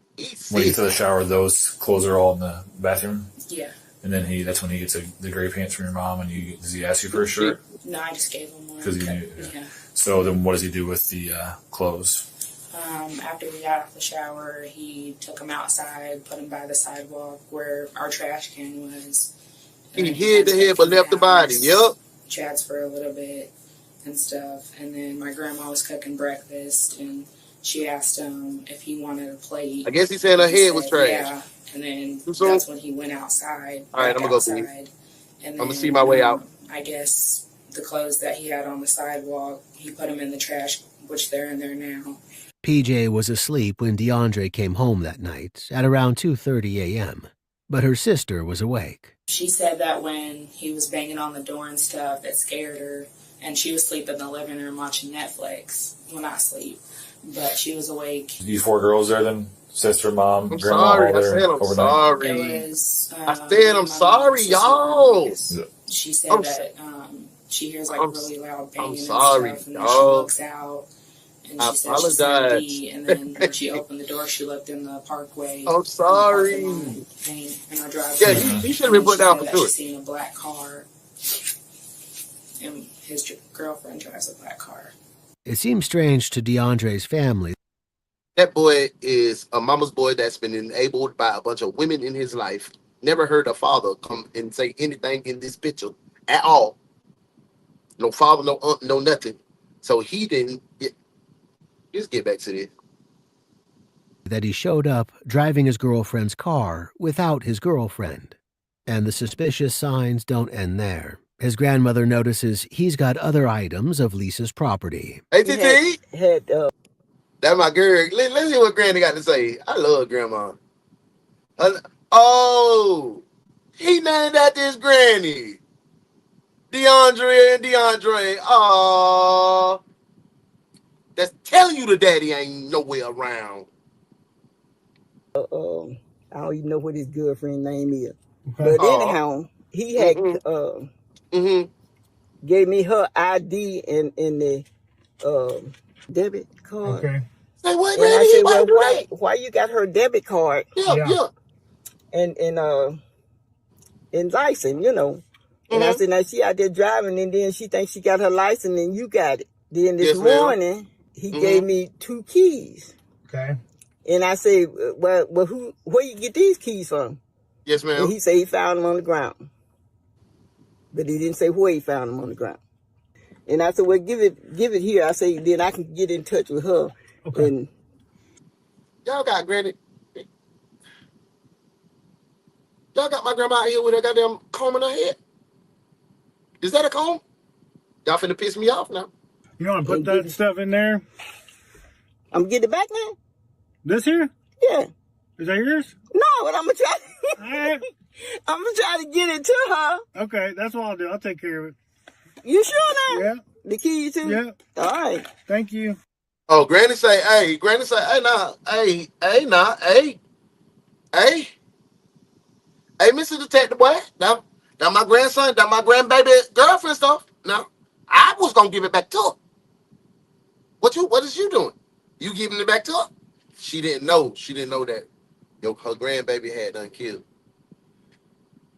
S18: When you get to the shower, those clothes are all in the bathroom?
S1: Yeah.
S18: And then that's when he gets the gray pants from your mom, and does he ask you for a shirt?
S1: No, I just gave him one.
S18: Because he knew.
S1: Yeah.
S18: So then what does he do with the clothes?
S1: After we got off the shower, he took them outside, put them by the sidewalk where our trash can was.
S2: He hid the head but left the body. Yep.
S1: Chats for a little bit and stuff. And then my grandma was cooking breakfast, and she asked him if he wanted a plate.
S2: I guess he said her head was trash.
S1: Yeah. And then that's when he went outside.
S2: All right, I'm going to go see.
S1: I'm
S2: going to see my way out.
S1: I guess the clothes that he had on the sidewalk, he put them in the trash, which they're in there now.
S7: PJ was asleep when DeAndre came home that night at around 2:30 a.m., but her sister was awake.
S1: She said that when he was banging on the door and stuff, it scared her, and she was asleep in the living room watching Netflix when I sleep, but she was awake.
S18: These 4 girls there then? Sister, mom,
S2: I'm
S18: grandma,
S2: sorry.
S18: all
S2: I
S18: there
S2: said I'm
S18: overnight?
S2: sorry.
S1: I
S2: said I'm sorry, y'all.
S1: She said that she hears like really loud banging and
S2: sorry,
S1: stuff, and then she looks out, and she said she said D, and then when she opened the door, she looked in the parkway.
S2: I'm sorry.
S1: In our driveway.
S2: Yeah, he should have been put down for
S1: sure.
S2: sure.
S1: She seen a black car, and his girlfriend drives a black car.
S7: It seems strange to DeAndre's family.
S2: That boy is a mama's boy that's been enabled by a bunch of women in his life. Never heard a father come and say anything in this picture at all. No father, no aunt, no nothing. So he didn't just get back to this.
S7: That he showed up driving his girlfriend's car without his girlfriend. And the suspicious signs don't end there. His grandmother notices he's got other items of Lisa's property.
S2: Hey, TT. That's my girl. Let's see what Granny got to say. I love Grandma. Oh, he named after his granny. DeAndre. Oh, that's telling you the daddy ain't nowhere around.
S4: I don't even know what his girlfriend's name is. But anyhow, he had gave me her ID and the debit card.
S2: Okay. Say what,
S4: and
S2: Granny?
S4: I said, well, why you got her debit card?
S2: Yeah.
S4: And license, you know. And I said, now she out there driving, and then she thinks she got her license, and you got it. Then this morning, he gave me 2 keys.
S8: Okay.
S4: And I said, well, where you get these keys from?
S2: Yes, ma'am.
S4: And he said he found them on the ground. But he didn't say where he found them on the ground. And I said, well, give it here. I said, then I can get in touch with her.
S2: Okay.
S4: And
S2: Y'all got Granny. Y'all got my grandma out here with her goddamn comb in her head. Is that a comb? Y'all finna piss me off now.
S8: You want to put that stuff in there?
S4: I'm getting it back now.
S3: This here?
S4: Yeah.
S3: Is that yours?
S4: No, but I'm gonna try.
S3: Right.
S4: I'm gonna try to get it to her.
S3: Okay, that's what I'll do. I'll take care of it.
S4: You sure now?
S3: Yeah.
S4: The key too?
S3: Yeah.
S4: All right.
S3: Thank you.
S2: Oh, Granny say, hey, nah, hey, Mr. Detective Boy, now my grandson, that my grandbaby girlfriend stuff. Now, I was gonna give it back to her. What is you doing? You giving it back to her? She didn't know that her grandbaby had done killed.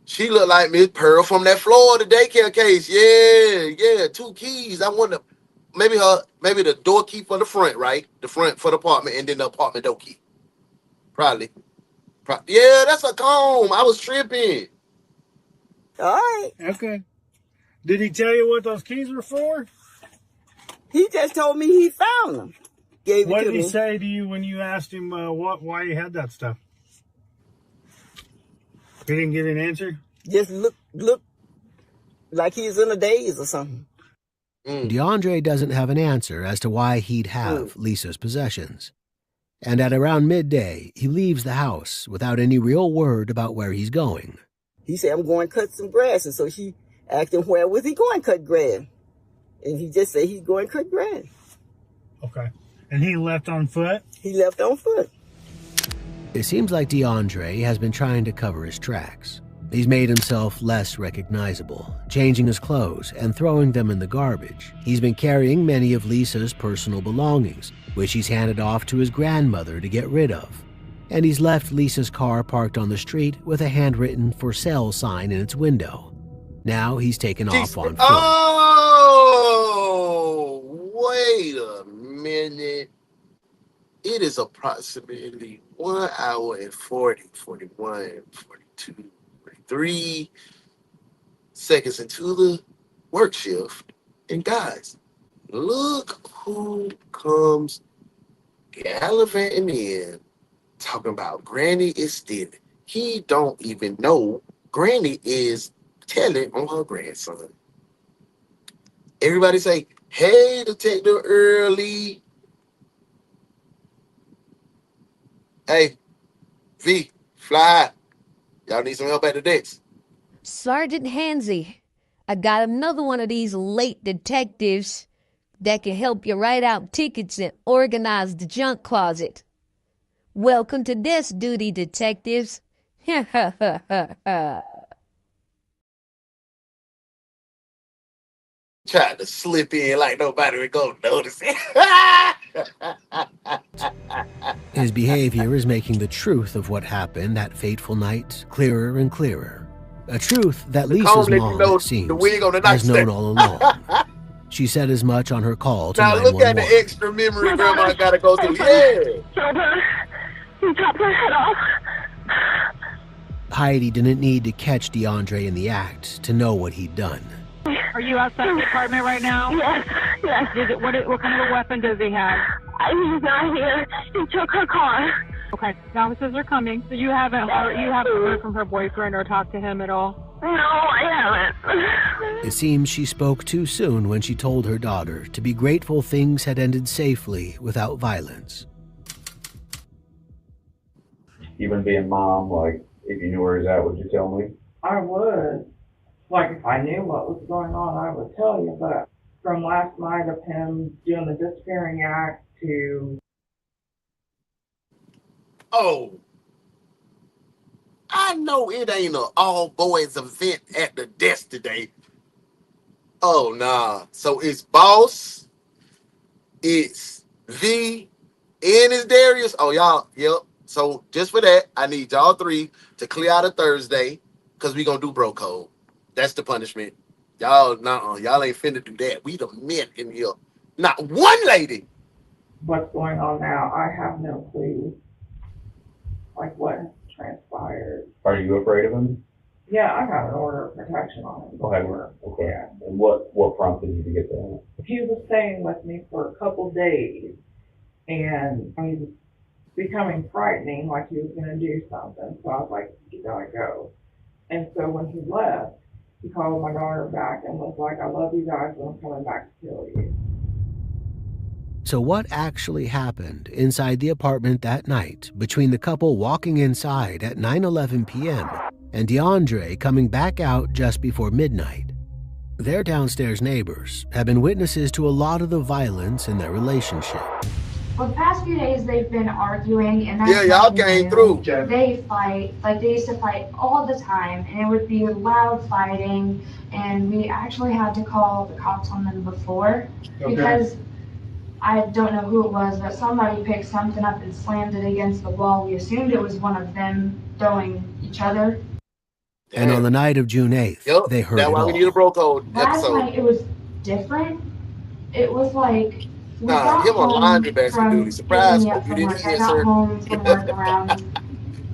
S2: She looked like Miss Pearl from that Florida daycare case. Yeah, 2 keys. I wonder, maybe the door key for the front, right? The front for the apartment, and then the apartment door key. Probably. Yeah, that's a comb. I was tripping.
S4: All right.
S3: Okay. Did he tell you what those keys were for?
S4: He just told me he found them.
S3: What did he say to you when you asked him why he had that stuff? He didn't get an answer?
S4: Just look like he's in a daze or something.
S7: DeAndre doesn't have an answer as to why he'd have Lisa's possessions. And at around midday, he leaves the house without any real word about where he's going.
S4: He said, I'm going to cut some grass. And so she asked him, where was he going to cut grass? And he just said he's going to cut grass.
S3: Okay. And he left on foot?
S4: He left on foot.
S7: It seems like DeAndre has been trying to cover his tracks. He's made himself less recognizable, changing his clothes and throwing them in the garbage. He's been carrying many of Lisa's personal belongings, which he's handed off to his grandmother to get rid of. And he's left Lisa's car parked on the street with a handwritten for sale sign in its window. Now he's taken off on foot.
S2: Oh, wait a minute. It is approximately 1 hour and 40, 41, 42, 43 seconds into the work shift. And guys, look who comes gallivanting in talking about Granny is stealing. He don't even know Granny is telling on her grandson. Everybody say, hey, Detective Early. Hey, V, fly. Y'all need some help at the decks.
S12: Sergeant Hansy, I got another one of these late detectives that can help you write out tickets and organize the junk closet. Welcome to desk duty, detectives.
S2: Tried to slip in like nobody would go notice it.
S7: His behavior is making the truth of what happened that fateful night clearer and clearer. A truth that Lisa's mom, it seems, has known all along. She said as much on her call to 911.
S2: Now look at the extra memory Grandma gotta go through. Yeah.
S11: He chopped her head off.
S7: Heidi didn't need to catch DeAndre in the act to know what he'd done.
S13: Are you outside the apartment right now?
S11: Yes.
S13: What kind of a weapon does he have?
S11: He's not here. He took her car.
S13: Okay, the officers are coming. So you haven't heard from her boyfriend or talked to him at all?
S11: No, I haven't.
S7: It seems she spoke too soon when she told her daughter to be grateful things had ended safely without violence.
S22: Even being mom, like, if you knew where he's at, would you tell me?
S23: I would. Like, if I knew what was going on, I would tell you, but from last night of him doing the disappearing act to...
S2: Oh, I know it ain't an all boys event at the desk today. Oh, nah. So it's Boss, it's V, and it's Darius. Oh, y'all, yep. So just for that, I need y'all 3 to clear out a Thursday because we going to do bro code. That's the punishment. Y'all, y'all ain't finna do that. We the men in here. Not one lady.
S23: What's going on now? I have no clue. Like what transpired.
S22: Are you afraid of him?
S23: Yeah, I got an order of protection on him.
S22: Okay.
S23: Yeah.
S22: And what prompted you to get that?
S23: He was staying with me for a couple days, and he was becoming frightening, like he was going to do something. So I was like, you gotta go. And so when he left, he called my daughter back and was like, I love you guys, but I'm coming back to kill you.
S7: So what actually happened inside the apartment that night between the couple walking inside at 9:11 p.m. and DeAndre coming back out just before midnight? Their downstairs neighbors have been witnesses to a lot of the violence in their relationship.
S5: Well, the past few days they've been arguing, and that's
S2: Yeah, y'all came through.
S5: They fight, like they used to fight all the time, and it would be loud fighting, and we actually had to call the cops on them before, because I don't know who it was, but somebody picked something up and slammed it against the wall. We assumed it was one of them throwing each other.
S7: And on the night of June 8th, they heard
S2: That's
S7: it
S2: why
S7: all.
S2: we need a bro code
S5: Last
S2: episode.
S5: night it was different. It was like we
S2: Nah,
S5: got
S2: him on
S5: home
S2: laundry basket
S5: from
S2: duty. Surprise,
S5: picking me up
S2: hope you
S5: from
S2: didn't
S5: work. I
S2: hear,
S5: got
S2: sir.
S5: home from work around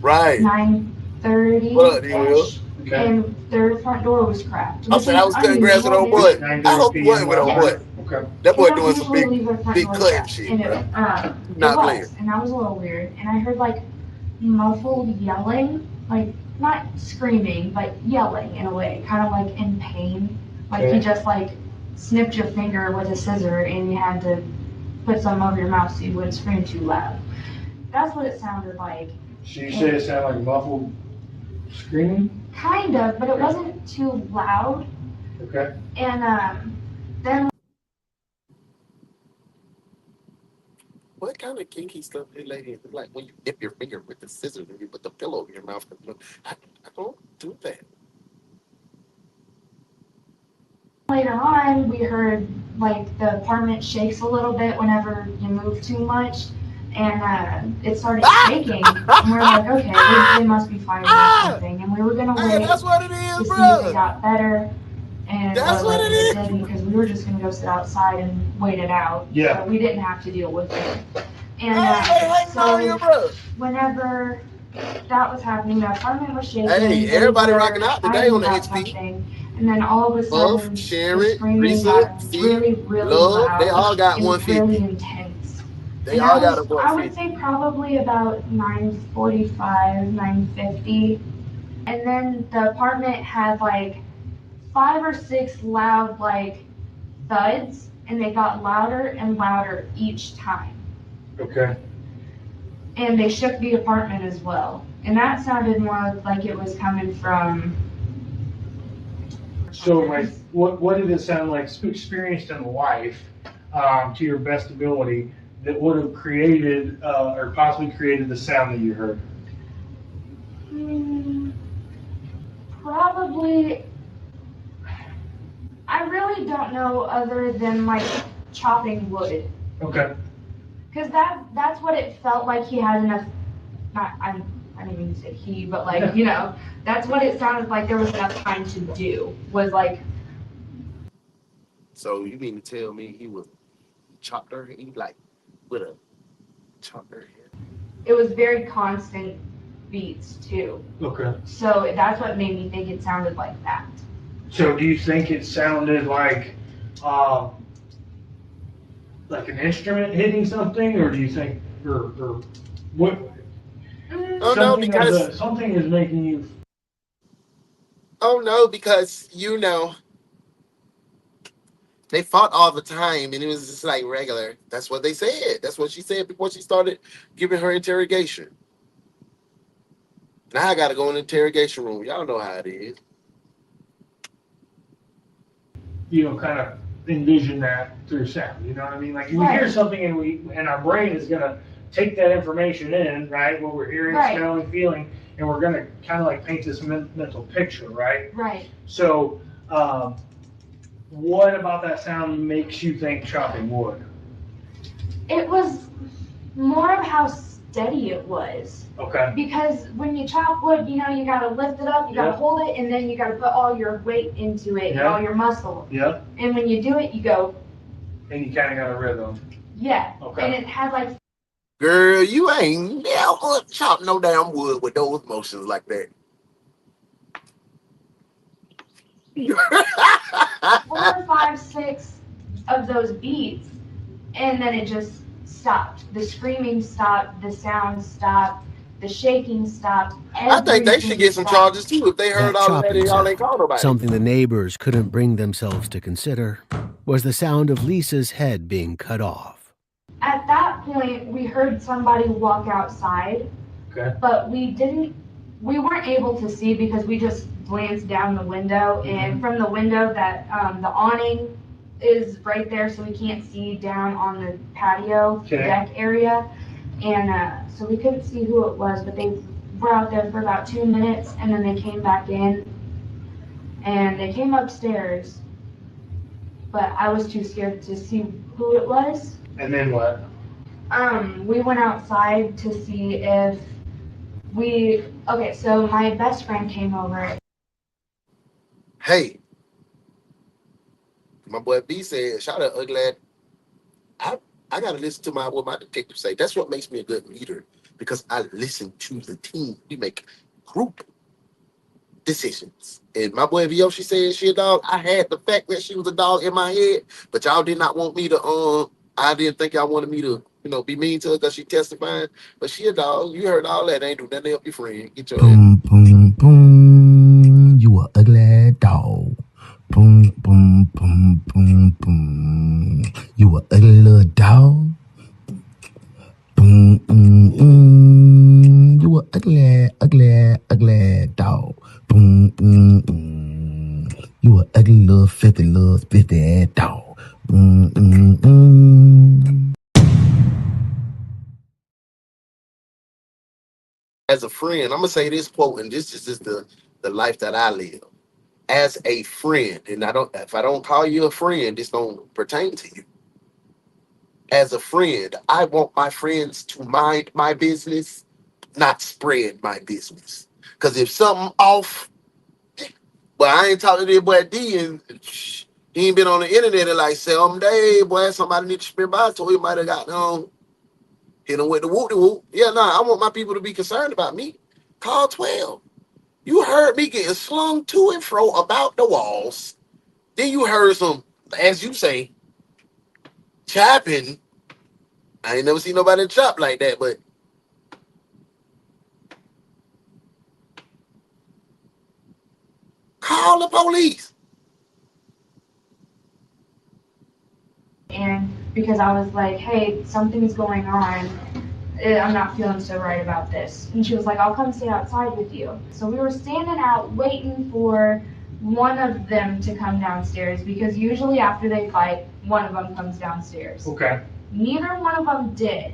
S2: Right.
S5: 9:30-ish, and their front door was cracked.
S2: I said I was cutting grass with old boy. I hope you wasn't with old boy. That boy doing some big cutting shit,
S5: And
S2: bro.
S5: it was, and that was a little weird. And I heard like muffled yelling, like not screaming, but yelling in a way, kind of like in pain. Like you just like snipped your finger with a scissor and you had to put some over your mouth so you wouldn't scream too loud. That's what it sounded like.
S8: So you said it sounded like muffled screaming?
S5: Kind of, but it wasn't too loud.
S8: Okay.
S5: And then
S2: What kind of kinky stuff is lady? Like when you dip your finger with the scissors and you put the pillow over your mouth. I don't do that.
S5: later on, we heard like the apartment shakes a little bit whenever you move too much, and it started shaking. And we're like, okay, they must be fighting or something. And we were gonna wait
S2: that's what it is,
S5: to see
S2: bro.
S5: if it got better. And
S2: That's what it is.
S5: didn't, because we were just gonna go sit outside and wait it out.
S8: Yeah.
S5: So we didn't have to deal with it. And
S2: bro.
S5: whenever that was happening, the apartment was shaking.
S2: Hey, everybody rocking out today on the
S5: fighting
S2: HP.
S5: about something, and then all of a sudden,
S2: Buff, Sharon,
S5: screaming
S2: Risa,
S5: got
S2: C,
S5: really
S2: Love,
S5: loud.
S2: they all got
S5: and
S2: 150.
S5: really intense.
S2: They
S5: And
S2: all
S5: that
S2: got a
S5: was, I would
S2: 150.
S5: say probably about 9:45, 9:50. And then the apartment had like 5 or 6 loud like thuds, and they got louder and louder each time.
S8: Okay.
S5: And they shook the apartment as well. And that sounded more like it was coming from.
S8: So, like, what did it sound like, experienced in life, to your best ability, that would have created or possibly created the sound that you heard?
S5: Probably. I really don't know other than like chopping wood.
S8: Okay.
S5: Because that's what it felt like he had enough. I didn't mean to say he, but like, you know, that's what it sounded like there was enough time to do. Was like.
S2: So you mean to tell me he was chopped her head, like with a chopped her head?
S5: It was very constant beats too.
S8: Okay.
S5: So that's what made me think it sounded like that.
S8: So do you think it sounded like an instrument hitting something, or do you think, or what?
S2: Oh no, because
S8: something is making you.
S2: Oh no, because you know they fought all the time, and it was just like regular. That's what they said. That's what she said before she started giving her interrogation. Now I got to go in the interrogation room. Y'all know how it is.
S8: You know, kind of envision that through sound. You know what I mean? Like we hear something, and our brain is gonna take that information in, right? What we're hearing, smelling, feeling, and we're gonna kind of like paint this mental picture, right?
S5: Right.
S8: So, what about that sound makes you think chopping wood?
S5: It was more of how steady it was.
S8: Okay.
S5: Because when you chop wood, you know, you gotta lift it up, you gotta hold it, and then you gotta put all your weight into it, and all your muscle.
S8: Yeah.
S5: And when you do it, you go.
S8: And you kind of got a rhythm.
S5: Yeah.
S8: Okay.
S5: And it has like.
S2: Girl, you ain't never chopped no damn wood with those motions like that.
S5: 4, 5, 6 of those beats, and then it just stopped. The screaming stopped, the sound stopped, the shaking stopped.
S2: I think they should get some charges too if they heard all of that and y'all ain't called nobody.
S7: Something the neighbors couldn't bring themselves to consider was the sound of Lisa's head being cut off.
S5: At that point, we heard somebody walk outside, but we weren't able to see because we just glanced down the window, and from the window that the awning is right there, so we can't see down on the patio deck area, and so we couldn't see who it was, but they were out there for about 2 minutes, and then they came back in, and they came upstairs, but I was too scared to see who it was.
S6: And then what?
S5: We went outside to see if so my best friend came over.
S2: Hey, my boy B said, shout out ugly lad. I gotta listen to what my detective say. That's what makes me a good leader, because I listen to the team. We make group decisions. And my boy VO, she said she a dog. I had the fact that she was a dog in my head, but y'all did not want me to I didn't think y'all wanted me to, be mean to her because she testifying. But she a dog. You heard all that. Ain't do nothing to help your friend. Get your
S20: Boom, boom, boom. You a ugly dog. Boom, boom, boom, boom, boom. You a ugly little dog. Boom, boom, boom. You a ugly, ugly, ugly dog. Boom, boom, boom. You a ugly little filthy ass dog. Boom, boom, boom.
S2: As a friend, I'm gonna say this quote, and this is just the life that I live. As a friend, and if I don't call you a friend, this don't pertain to you. As a friend, I want my friends to mind my business, not spread my business. Because if something off, well, I ain't talking to this boy D, and he ain't been on the internet in like 7 days, boy, somebody need to spread by. I told you might have got hit him with the whoop-de-whoop. Yeah, I want my people to be concerned about me. Call 12. You heard me getting slung to and fro about the walls. Then you heard some, as you say, chopping. I ain't never seen nobody chop like that, but call the police.
S5: And because I was like, hey, something's going on. I'm not feeling so right about this. And she was like, I'll come stay outside with you. So we were standing out waiting for one of them to come downstairs, because usually after they fight, one of them comes downstairs.
S6: Okay.
S5: Neither one of them did,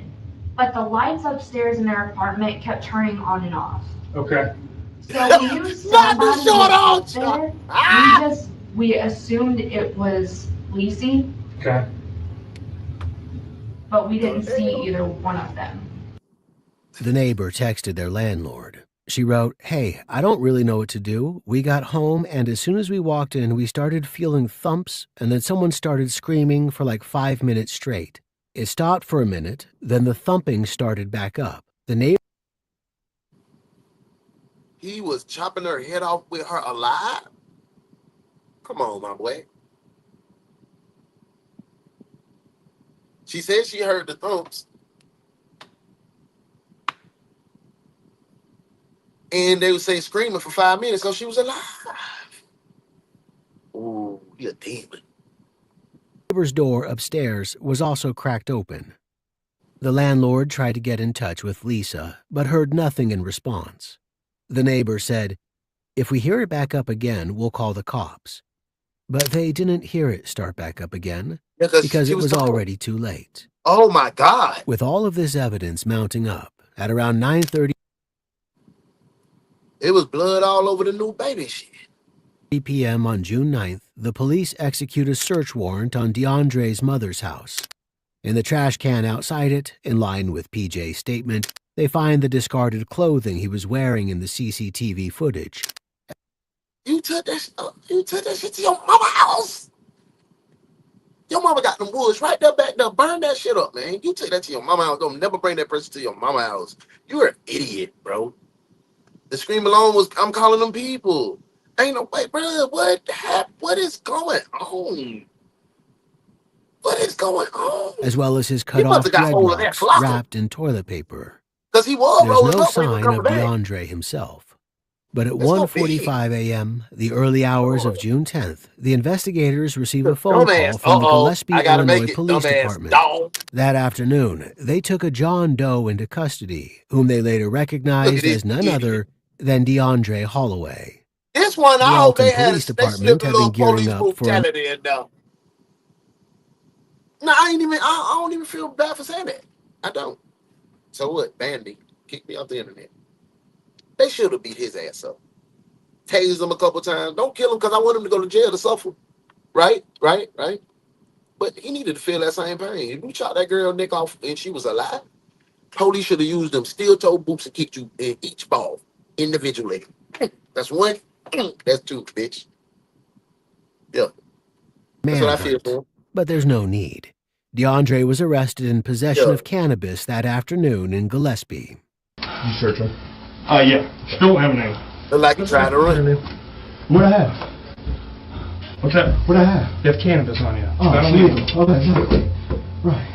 S5: but the lights upstairs in their apartment kept turning on and off.
S6: Okay.
S5: So we knew somebody was there. We assumed it was Lacey.
S6: Okay.
S5: But we didn't see either one of them.
S7: The neighbor texted their landlord. She wrote, "Hey, I don't really know what to do. We got home, and as soon as we walked in, we started feeling thumps, and then someone started screaming for like 5 minutes straight. It stopped for a minute, then the thumping started back up. The neighbor..."
S2: He was chopping her head off with her alive? Come on, my boy. She said she heard the thumps. And they would say screaming for 5 minutes, so she was alive. Ooh, you're a demon.
S7: The neighbor's door upstairs was also cracked open. The landlord tried to get in touch with Lisa, but heard nothing in response. The neighbor said, "If we hear it back up again, we'll call the cops." But they didn't hear it start back up again because it was already too late.
S2: Oh my God.
S7: With all of this evidence mounting up, at around 9:30
S2: it was blood all over the new baby shit.
S7: p.m. on June 9th, the police execute a search warrant on DeAndre's mother's house. In the trash can outside it, in line with PJ's statement, they find the discarded clothing he was wearing in the CCTV footage.
S2: You took that shit to your mama's house? Your mama got them woods right there back there. Burn that shit up, man. You took that to your mama's house. Don't never bring that person to your mama's house. You're an idiot, bro. The scream alone was, I'm calling them people. Ain't no way, bro. What is going on? What is going on?
S7: As well as his cut-off dreadlocks wrapped in toilet paper.
S2: Because he was
S7: There's
S2: rolling
S7: no
S2: up when he was
S7: sign
S2: coming
S7: of
S2: back.
S7: DeAndre himself. But at 1:45 a.m., the early hours of June 10th, the investigators receive a phone call from the Gillespie, Illinois Police Department. That afternoon, they took a John Doe into custody, whom they later recognized as none other than DeAndre Holloway.
S2: This one,
S7: The
S2: I hope
S7: Alton
S2: they had
S7: Police
S2: they
S7: Department
S2: slipped a
S7: had
S2: little
S7: been gearing
S2: police
S7: up for a
S2: brutality in there. No, I don't even feel bad for saying that. I don't. So what? Bandy kicked me off the internet. They should have beat his ass up. Tased him a couple times. Don't kill him because I want him to go to jail to suffer. Right? But he needed to feel that same pain. If you shot that girl neck off and she was alive, police should have used them steel-toe boots and kicked you in each ball individually. That's one. That's two, bitch. Yeah. That's what I feel for.
S7: But there's no need. DeAndre was arrested in possession of cannabis that afternoon in Gillespie.
S6: You search him? Yeah. Don't have a name.
S2: Look like you're trying to run.
S6: What I have? What's that? What I have? You have cannabis on you. Oh, that's legal. Okay. Right.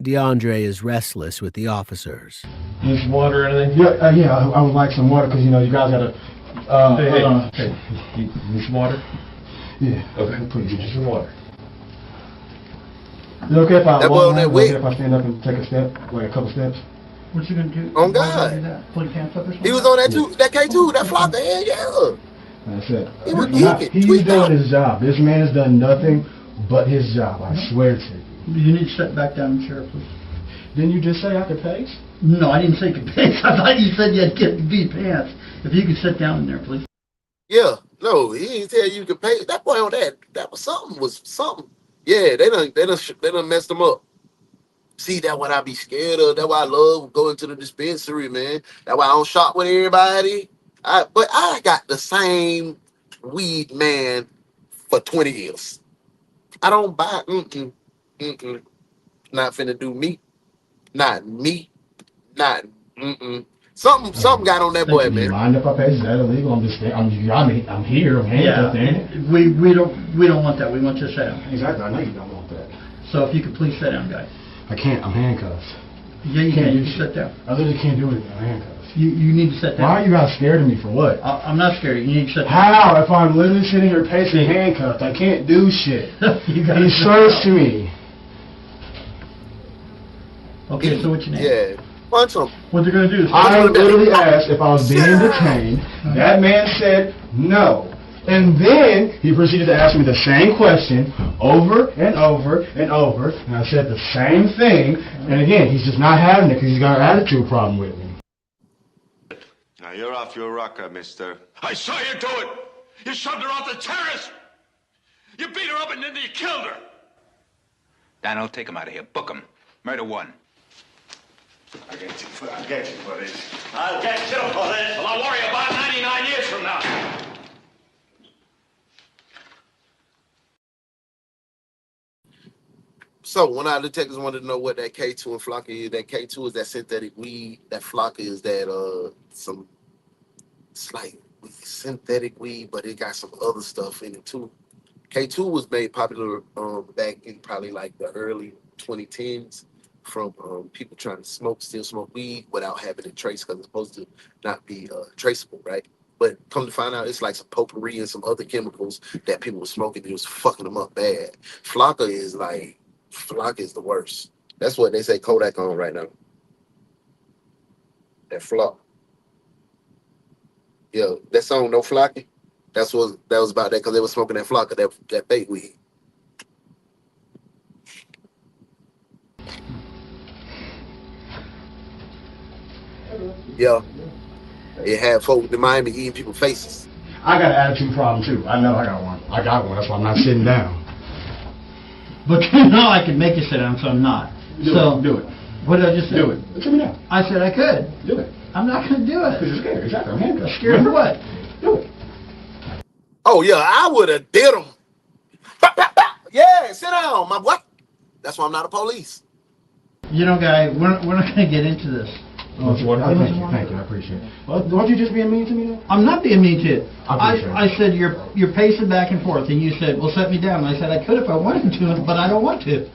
S7: DeAndre is restless with the officers.
S6: Need some water or anything? Yeah, I would like some water because, you guys got to... Hey, you need some water? Yeah. Okay, please, get you some water. Is it okay if I walk around? Is it okay if I stand up and take a step, like a couple steps? What you gonna do?
S2: On God.
S6: Pull your pants up or something?
S2: He was on that K2, that flock of hell, yeah.
S6: That's it. He's doing his job. This man has done nothing but his job, I swear to you.
S9: You need to sit back down, Sheriff, please.
S6: Didn't you just say I could pace?
S9: No, I didn't say you could pace. I thought you said you had to get the beat pants. If you could sit down in there, please.
S2: Yeah, no, he didn't tell you could pay. That boy on that was something. Yeah, they done messed him up. See, that's what I be scared of. That's why I love going to the dispensary, man. That's why I don't shop with everybody. But I got the same weed man for 20 years. I don't buy, not finna do me. Not me. Not, Something got on that boy, man.
S6: Mind if I pay? Is that illegal? I'm here. I'm handcuffed in.
S9: We don't want that. We want you to sit down.
S6: Exactly. I know you don't want that.
S9: So if you could please sit down, guys.
S6: I can't. I'm handcuffed.
S9: Yeah, you can. You can sit down.
S6: I literally can't do anything. I'm handcuffed.
S9: You need to sit down.
S6: Why are you guys scared of me for what?
S9: I'm not scared. You need to sit down.
S6: How? If I'm literally sitting here pacing handcuffed, I can't do shit. He searched me.
S9: Okay, so what's your name?
S2: Yeah. Punch him.
S9: What they're going to do is...
S6: I literally asked if I was being detained. That man said no. And then he proceeded to ask me the same question over and over and over. And I said the same thing. And again, he's just not having it because he's got an attitude problem with me.
S10: Now you're off your rocker, mister. I saw you do it. You shoved her off the terrace. You beat her up and then you killed her.
S24: Dano, take him out of here. Book him. Murder one.
S10: I'll get you for this. I'll get you for this. Well, I'll worry about 99 years from now.
S2: So one of our detectives wanted to know what that K2 and Flocka is. That K2 is that synthetic weed. That Flocka is that it's like synthetic weed, but it got some other stuff in it too. K2 was made popular back in probably like the early 2010s from people trying to still smoke weed without having it traced because it's supposed to not be traceable, right? But come to find out, it's like some potpourri and some other chemicals that people were smoking. It was fucking them up bad. Flocka is the worst. That's what they say Kodak on right now. That Flock. Yeah, that song No Flocky. That was about that because they were smoking that Flocka, that fake weed. Yeah. It had folk in Miami eating people's faces.
S6: I got an attitude problem too. I know I got one. That's why I'm not sitting down.
S9: But now I can make you sit down, so I'm not.
S6: Do it.
S9: What did I just say?
S6: Do it. Sit me down.
S9: I said I could.
S6: Do it.
S9: I'm not going to do it.
S6: Because you're scared. Exactly. I'm handcuffed.
S9: Scared for what?
S6: Do it.
S2: Oh, yeah, I would have did them. Yeah, sit down, my boy. That's why I'm not a police.
S9: You know, guy, we're not going to get into this.
S6: Oh, thank you. I appreciate it. Well, don't you just being mean to me, though?
S9: I'm not being mean to you.
S6: I
S9: said you're pacing back and forth, and you said, well, set me down. And I said I could if I wanted to, but I don't want to.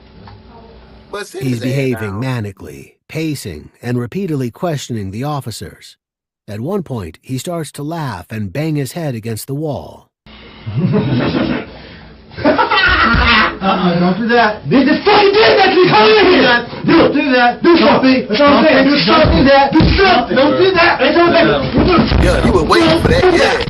S7: He's behaving manically, pacing, and repeatedly questioning the officers. At one point, he starts to laugh and bang his head against the wall.
S6: Don't do that. They just fucking did that. You come in here. Don't do that. Do something. That's all I'm saying. Do something. Do something. Don't do that. That's all I'm saying.
S2: Yeah, you were waiting for that. Yeah.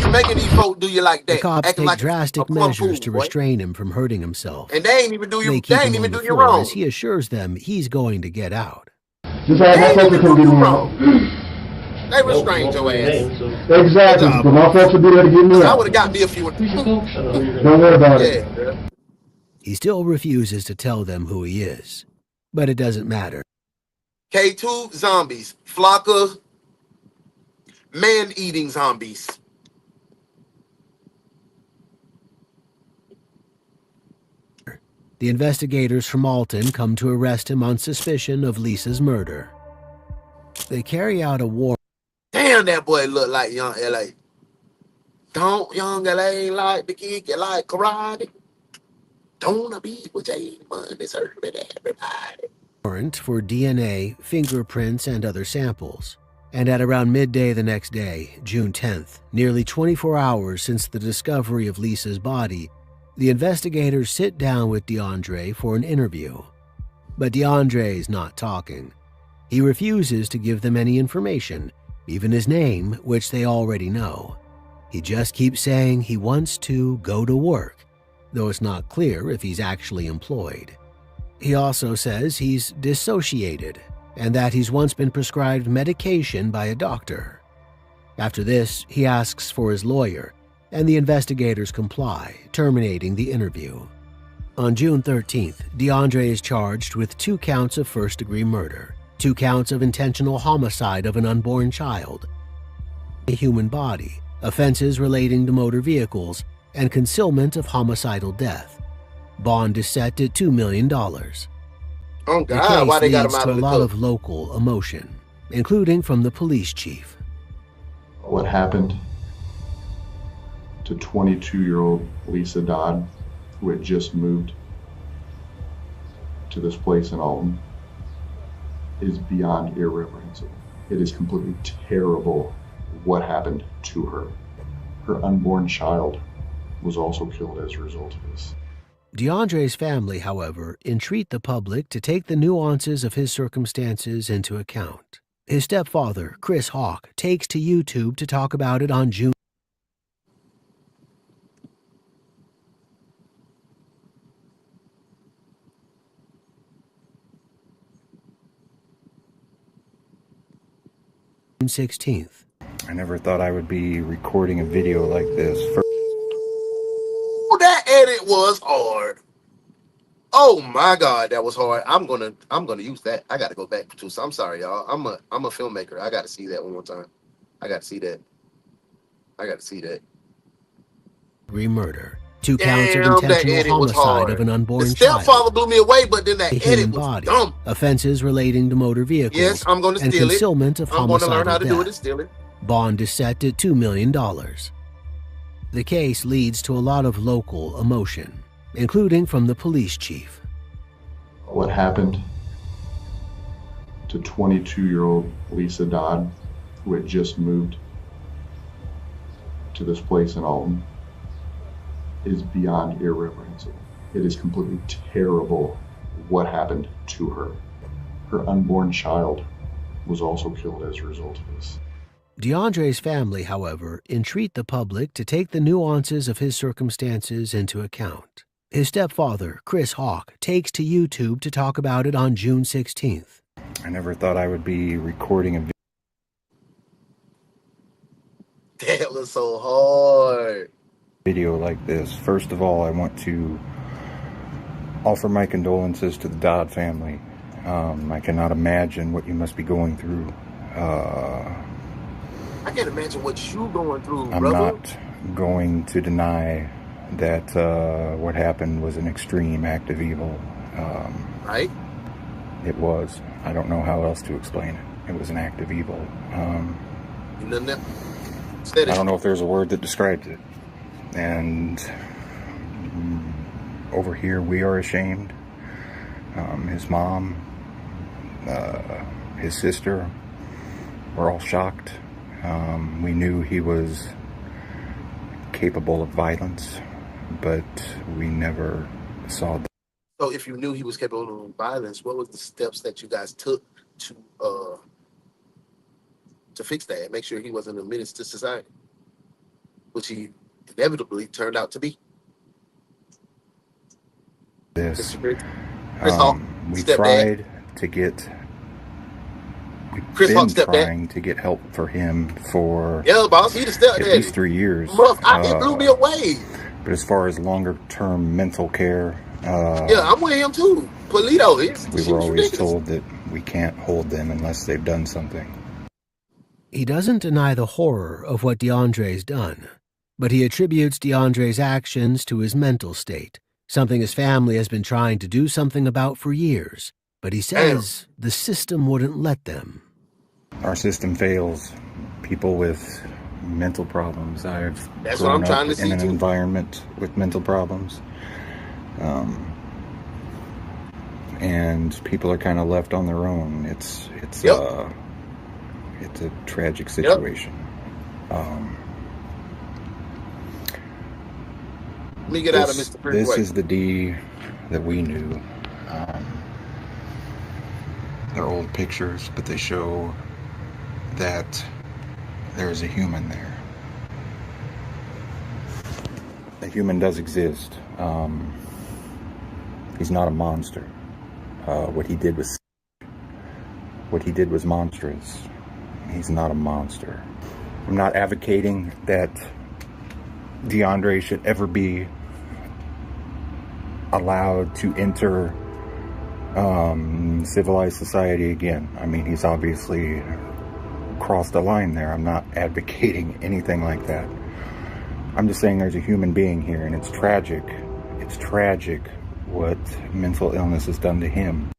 S2: You making these folk do you like that?
S7: The cops
S2: Acting
S7: take
S2: like
S7: drastic measures to restrain him from hurting himself.
S2: And they ain't even do you.
S7: They
S2: They
S7: keep
S2: ain't
S7: him
S2: even
S7: on
S2: do
S7: the
S2: you
S7: floor
S2: wrong.
S7: as he assures them he's going to get out.
S6: Just like my folks are going to get me wrong.
S2: They restrained your ass.
S6: Exactly. But my folks will be there to get me
S2: I
S6: out.
S2: would have got me a few.
S6: Don't worry about it.
S7: He still refuses to tell them who he is, but it doesn't matter.
S2: K2 zombies, flock of man-eating zombies.
S7: The investigators from Alton come to arrest him on suspicion of Lisa's murder. They carry out a warrant.
S2: Damn, that boy look like young LA. Don't young LA like the kid you like karate? Don't I be with Jay Money serving everybody?
S7: Warrant for DNA, fingerprints, and other samples. And at around midday the next day, June 10th, nearly 24 hours since the discovery of Lisa's body, the investigators sit down with DeAndre for an interview. But DeAndre's not talking. He refuses to give them any information, even his name, which they already know. He just keeps saying he wants to go to work, though it's not clear if he's actually employed. He also says he's dissociated and that he's once been prescribed medication by a doctor. After this, he asks for his lawyer, and the investigators comply, terminating the interview. On June 13th, DeAndre is charged with 2 counts of first-degree murder, 2 counts of intentional homicide of an unborn child, a human body, offenses relating to motor vehicles, and concealment of homicidal death. Bond is set at $2 million.
S2: Oh
S7: The
S2: God,
S7: case
S2: why they got
S7: leads
S2: him out
S7: to
S2: of
S7: a
S2: the
S7: lot
S2: cook?
S7: of local emotion, including from the police chief.
S14: What happened to 22-year-old Lisa Dodd, who had just moved to this place in Alton, is beyond irreprehensible. It is completely terrible what happened to her. Her unborn child was also killed as a result of this.
S7: DeAndre's family, however, entreat the public to take the nuances of his circumstances into account. His stepfather, Chris Hawk, takes to YouTube to talk about it on June 16th.
S15: I never thought I would be recording a video like this.
S2: Oh, that edit was hard. Oh my God, that was hard. I'm gonna use that. I gotta go back to. So I'm sorry, y'all. I'm a filmmaker. I gotta see that one more time. I gotta see that.
S7: Murder. 2 counts of
S2: Damn, that
S7: intentional
S2: edit was
S7: homicide
S2: hard.
S7: of an
S2: The
S7: unborn child.
S2: stepfather blew me away, but then that
S7: A
S2: edit
S7: human
S2: was
S7: body.
S2: dumb.
S7: Offenses relating to motor vehicles.
S2: Yes, I'm gonna
S7: and
S2: steal it.
S7: concealment of
S2: I'm gonna learn
S7: homicidal
S2: how to do it
S7: death.
S2: and steal it.
S7: Bond is set at $2 million. The case leads to a lot of local emotion, including from the police chief.
S14: What happened to 22-year-old Lisa Dodd, who had just moved to this place in Alton, is beyond irreprehensible. It is completely terrible what happened to her. Her unborn child was also killed as a result of this.
S7: DeAndre's family, however, entreat the public to take the nuances of his circumstances into account. His stepfather, Chris Hawk, takes to YouTube to talk about it on June 16th.
S15: I never thought I would be recording a
S2: That was so hard.
S15: video like this. First of all, I want to offer my condolences to the Dodd family. I cannot imagine what you must be going through.
S2: I can't imagine what you going through,
S15: I'm
S2: brother.
S15: not going to deny that what happened was an extreme act of evil.
S2: Right?
S15: It was. I don't know how else to explain it. It was an act of evil. I don't know if there's a word that describes it. And over here we are ashamed. His mom, his sister were all shocked. We knew he was capable of violence, but we never saw that.
S2: So if you knew he was capable of violence, what was the steps that you guys took to fix that, make sure he wasn't a menace to society, which he inevitably turned out to be?
S15: This. We
S2: stepdad.
S15: tried to get. We've
S2: Chris
S15: been
S2: Hawk, stepdad.
S15: trying to get help for him for
S2: Yeah, boss, he the stepdad.
S15: at least 3 years.
S2: It blew me away.
S15: But as far as longer term mental care,
S2: Yeah, I'm with him too. Polito,
S15: we were always told that we can't hold them unless they've done something.
S7: He doesn't deny the horror of what DeAndre's done, but he attributes DeAndre's actions to his mental state, something his family has been trying to do something about for years. But he says the system wouldn't let them.
S15: Our system fails. People with mental problems. I've
S2: That's what I'm
S15: grown
S2: trying
S15: up
S2: to
S15: in
S2: see
S15: an
S2: too.
S15: environment with mental problems. And people are kind of left on their own. It's a tragic situation.
S2: Let me get out of Mr. Freeway.
S15: This is the D that we knew. They're old pictures, but they show that there's a human there. The human does exist. He's not a monster. What he did was monstrous. He's not a monster. I'm not advocating that DeAndre should ever be allowed to enter civilized society again. I mean, he's obviously crossed the line there. I'm not advocating anything like that. I'm just saying there's a human being here, and it's tragic. It's tragic what mental illness has done to him.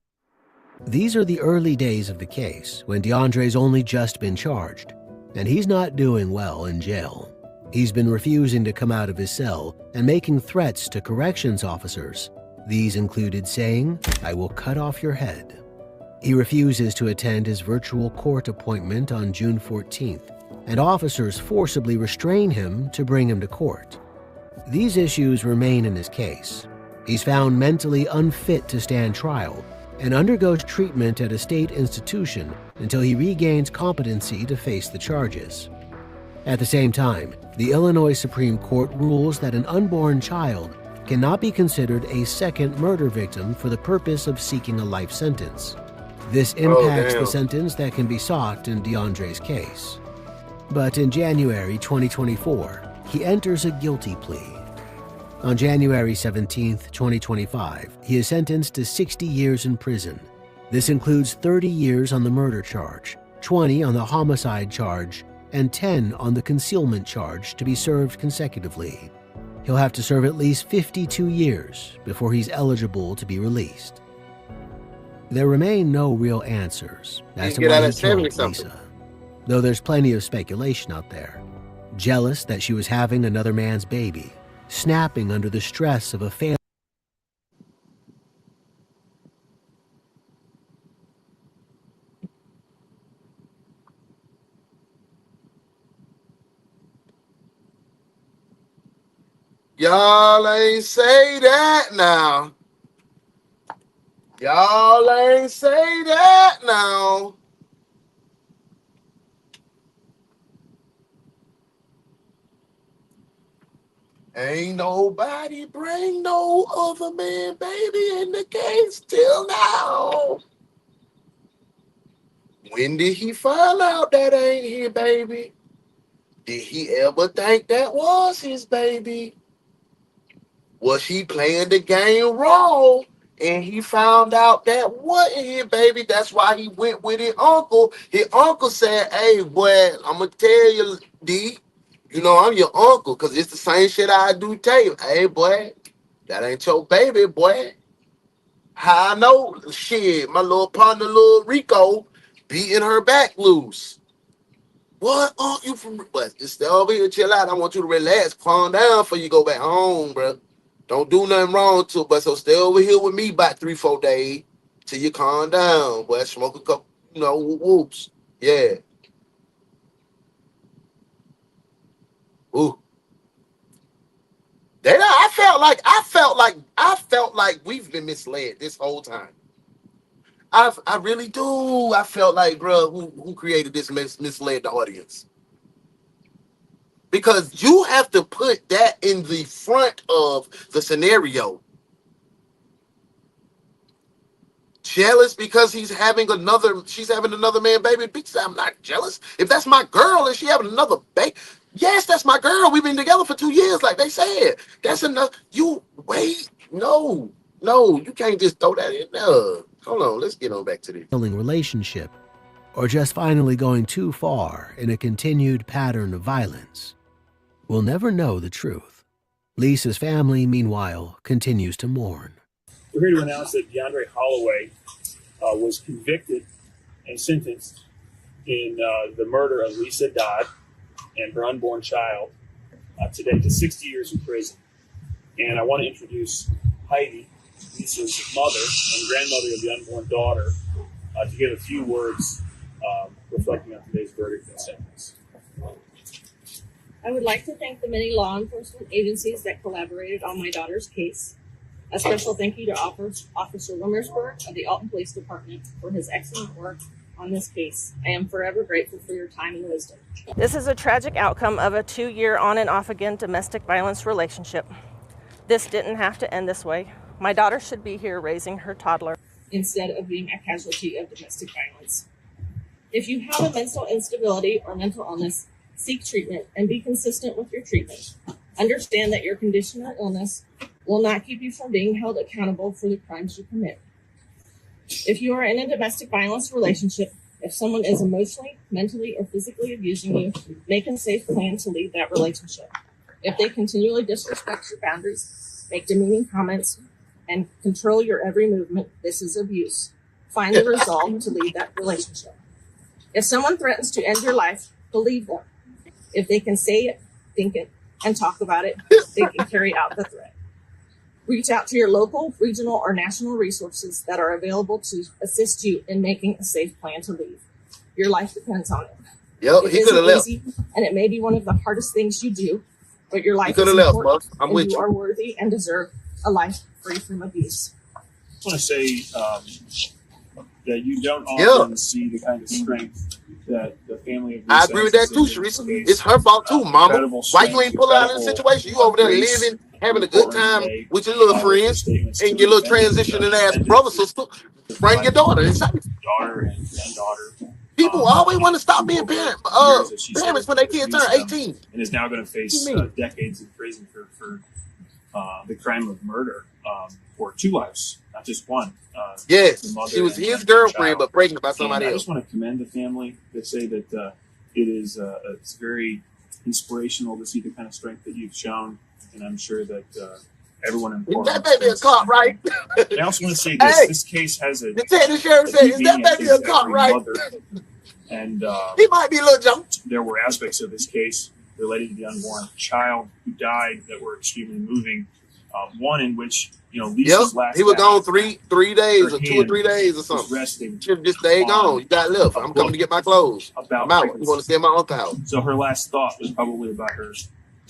S7: These are the early days of the case, when DeAndre's only just been charged, and he's not doing well in jail. He's been refusing to come out of his cell and making threats to corrections officers. These included saying, "I will cut off your head." He refuses to attend his virtual court appointment on June 14th, and officers forcibly restrain him to bring him to court. These issues remain in his case. He's found mentally unfit to stand trial and undergoes treatment at a state institution until he regains competency to face the charges. At the same time, the Illinois Supreme Court rules that an unborn child cannot be considered a second murder victim for the purpose of seeking a life sentence. This impacts the sentence that can be sought in DeAndre's case. But in January 2024, he enters a guilty plea. On January 17, 2025, he is sentenced to 60 years in prison. This includes 30 years on the murder charge, 20 on the homicide charge, and 10 on the concealment charge to be served consecutively. He'll have to serve at least 52 years before he's eligible to be released. There remain no real answers as to why he killed Lisa, though there's plenty of speculation out there. Jealous that she was having another man's baby, snapping under the stress of a failure.
S2: Y'all ain't say that now. Y'all ain't say that now. Ain't nobody bring no other man baby in the case till now. When did he find out that ain't his baby? Did he ever think that was his baby? Was he playing the game wrong and he found out that wasn't his baby? That's why he went with his uncle. His uncle said, "Hey, boy, I'm going to tell you, D, you know, I'm your uncle because it's the same shit I do tell you. Hey, boy, that ain't your baby, boy." How I know? Shit, my little partner, little Rico, beating her back loose. What? You from? But just stay over here, chill out. I want you to relax, calm down before you go back home, bro. Don't do nothing wrong to, but so stay over here with me about 3-4 days till you calm down. Boy, smoke a couple, whoops. Yeah. Ooh. I felt like we've been misled this whole time. I really do. I felt like, bro, who created this misled the audience? Because you have to put that in the front of the scenario. Jealous because she's having another man baby. Bitch, I'm not jealous. If that's my girl and she having another baby, yes, that's my girl. We've been together for 2 years, like they said. That's enough. You wait. No, you can't just throw that in there. Hold on, let's get on back to this.
S7: Relationship, or just finally going too far in a continued pattern of violence. We'll never know the truth. Lisa's family, meanwhile, continues to mourn.
S16: We're here to announce that DeAndre Holloway was convicted and sentenced in the murder of Lisa Dodd and her unborn child today to 60 years in prison. And I want to introduce Heidi, Lisa's mother and grandmother of the unborn daughter, to give a few words reflecting on today's verdict and sentence.
S17: I would like to thank the many law enforcement agencies that collaborated on my daughter's case. A special thank you to Officer Wimmersberg of the Alton Police Department for his excellent work on this case. I am forever grateful for your time and wisdom.
S19: This is a tragic outcome of a 2-year on and off again domestic violence relationship. This didn't have to end this way. My daughter should be here raising her toddler
S17: instead of being a casualty of domestic violence. If you have a mental instability or mental illness, seek treatment and be consistent with your treatment. Understand that your condition or illness will not keep you from being held accountable for the crimes you commit. If you are in a domestic violence relationship, if someone is emotionally, mentally, or physically abusing you, make a safe plan to leave that relationship. If they continually disrespect your boundaries, make demeaning comments, and control your every movement, this is abuse. Find the resolve to leave that relationship. If someone threatens to end your life, believe them. If they can say it, think it, and talk about it, they can carry out the threat. Reach out to your local, regional, or national resources that are available to assist you in making a safe plan to leave. Your life depends on it.
S2: Yep, he could have left.
S17: Easy, and it may be one of the hardest things you do, but your life
S2: is
S17: important,
S2: I'm
S17: and
S2: with
S17: you are worthy and deserve a life free from abuse.
S16: I want to say that you don't often see the kind of strength that the family of Lisa
S2: I agree with that too, Sharice. It's her fault too, mama. Why you ain't pull out of the situation? You over there living, having a good time with your little friends and your little transitioning ass brother, sister. Bring your daughter inside.
S16: Daughter and granddaughter.
S2: People always want to stop being parents when their kids turn 18.
S16: And is now going to face decades in prison for the crime of murder for 2 lives, not just one.
S2: Yes, she was his girlfriend, but pregnant by somebody else.
S16: I just want to commend the family that say that it's very inspirational to see the kind of strength that you've shown, and I'm sure that everyone involved.
S2: Is that baby a cop, right?
S16: I also want to say this: this case has a.
S2: The sheriff said, "Is that baby a cop, right?"
S16: And
S2: he might be a little jumped.
S16: There were aspects of this case related to the unborn child who died that were extremely moving. One in which Lisa's last.
S2: He was gone 3 days or 2 or 3 days or something.
S16: Resting.
S2: Should just stay gone. You got left. I'm coming to get my clothes. I'm out. I'm going to stay at my uncle's house.
S16: So her last thought was probably about her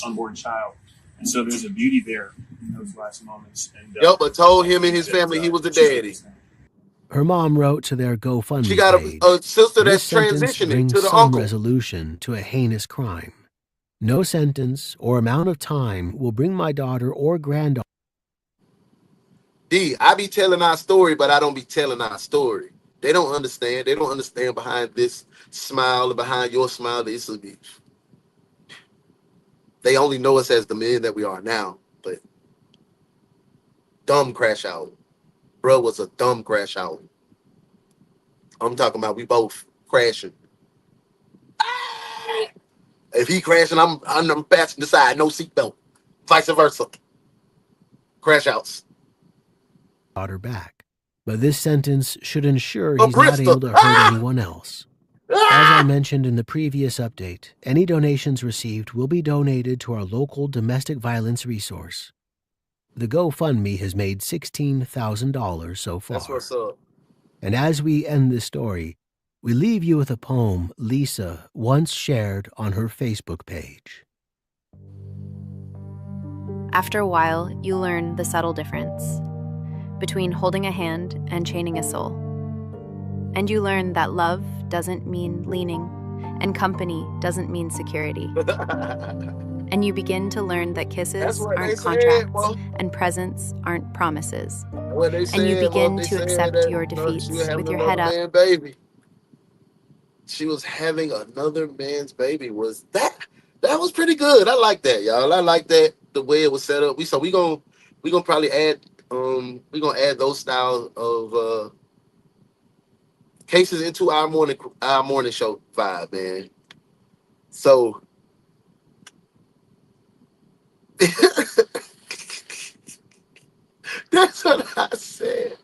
S16: unborn child, and so there's a beauty there in those last moments. And,
S2: but told him and his family he was the daddy.
S7: Her mom wrote to their GoFundMe
S2: She got a sister that's transitioning
S7: brings
S2: to the
S7: some
S2: uncle.
S7: resolution to a heinous crime. No sentence or amount of time will bring my daughter or granddaughter.
S2: I be telling our story, but I don't be telling our story. They don't understand. They don't understand behind this smile and behind your smile. They only know us as the men that we are now. But dumb crash out. Bro was a dumb crash out. I'm talking about we both crashing. If he crashing, I'm passenger side, no seatbelt. Vice versa. Crash outs.
S7: Daughter back. But this sentence should ensure he's not able to hurt anyone else. As I mentioned in the previous update, any donations received will be donated to our local domestic violence resource. The GoFundMe has made $16,000 so far.
S2: That's what's up.
S7: And as we end this story, we leave you with a poem Lisa once shared on her Facebook page.
S1: After a while, you learn the subtle difference between holding a hand and chaining a soul. And you learn that love doesn't mean leaning, and company doesn't mean security. And you begin to learn that kisses aren't contracts and presents aren't promises. And you begin to accept your defeats with your head up.
S2: Baby. She was having another man's baby. That was pretty good. I like that, y'all. I like that, the way it was set up. We gonna probably add those styles of cases into our morning show vibe, man. So that's what I said.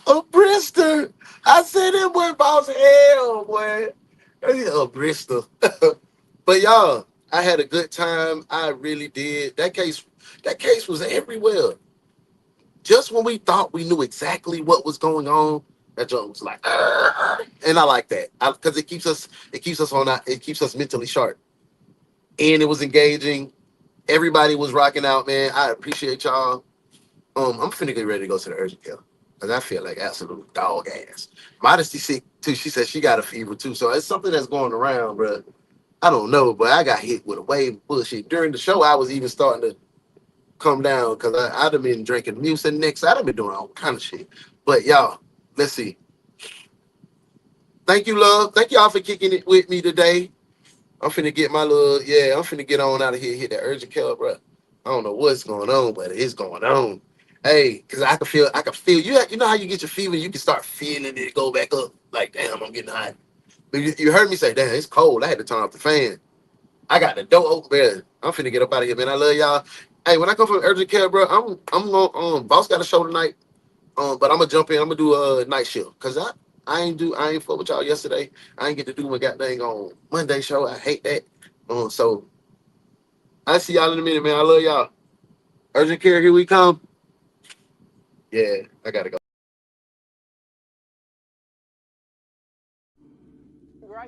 S2: A Bristol. I said it went about hell, boy. A Bristol. But y'all, I had a good time. I really did. That case was everywhere. Just when we thought we knew exactly what was going on, that joke was like, and I like that because it keeps us mentally sharp. And it was engaging. Everybody was rocking out, man. I appreciate y'all. I'm finna get ready to go to the urgent care because I feel like absolute dog ass. Modesty sick too. She said she got a fever too, so it's something that's going around, bro. I don't know, but I got hit with a wave of bullshit during the show. I was even starting to come down because I'd have been drinking music next. I'd have been doing all kind of shit. But y'all, let's see. Thank you, love. Thank y'all for kicking it with me today. I'm finna get I'm finna get on out of here, hit that urgent care, bro. I don't know what's going on, but it's going on. Hey, because I can feel, you know how you get your fever, you can start feeling it go back up. Like, damn, I'm getting hot. But you heard me say, damn, it's cold. I had to turn off the fan. I got the door open, man. I'm finna get up out of here, man. I love y'all. Hey, when I come from urgent care, bro, I'm going, boss got a show tonight. But I'm gonna jump in. I'm gonna do a night shift. Cause I ain't fuck with y'all yesterday. I ain't get to do my goddamn on Monday show. I hate that. So I see y'all in a minute, man. I love y'all. Urgent care, here we come. Yeah, I gotta go.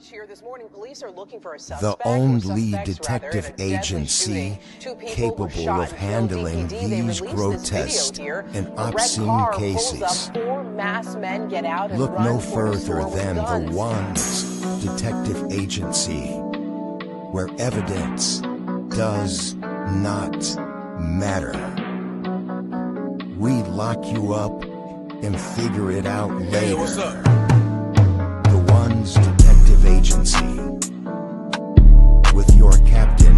S3: Here this morning, police are looking for a
S18: The
S3: suspect
S18: UNALIVED Detective Agency, capable of handling these grotesque and obscene cases. Look no further than the DaOnes Detective Agency, where evidence does not matter. We lock you up and figure it out later.
S21: Hey, what's up?
S18: DaOnes Detective Agency, with your captain,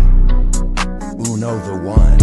S18: Uno the One.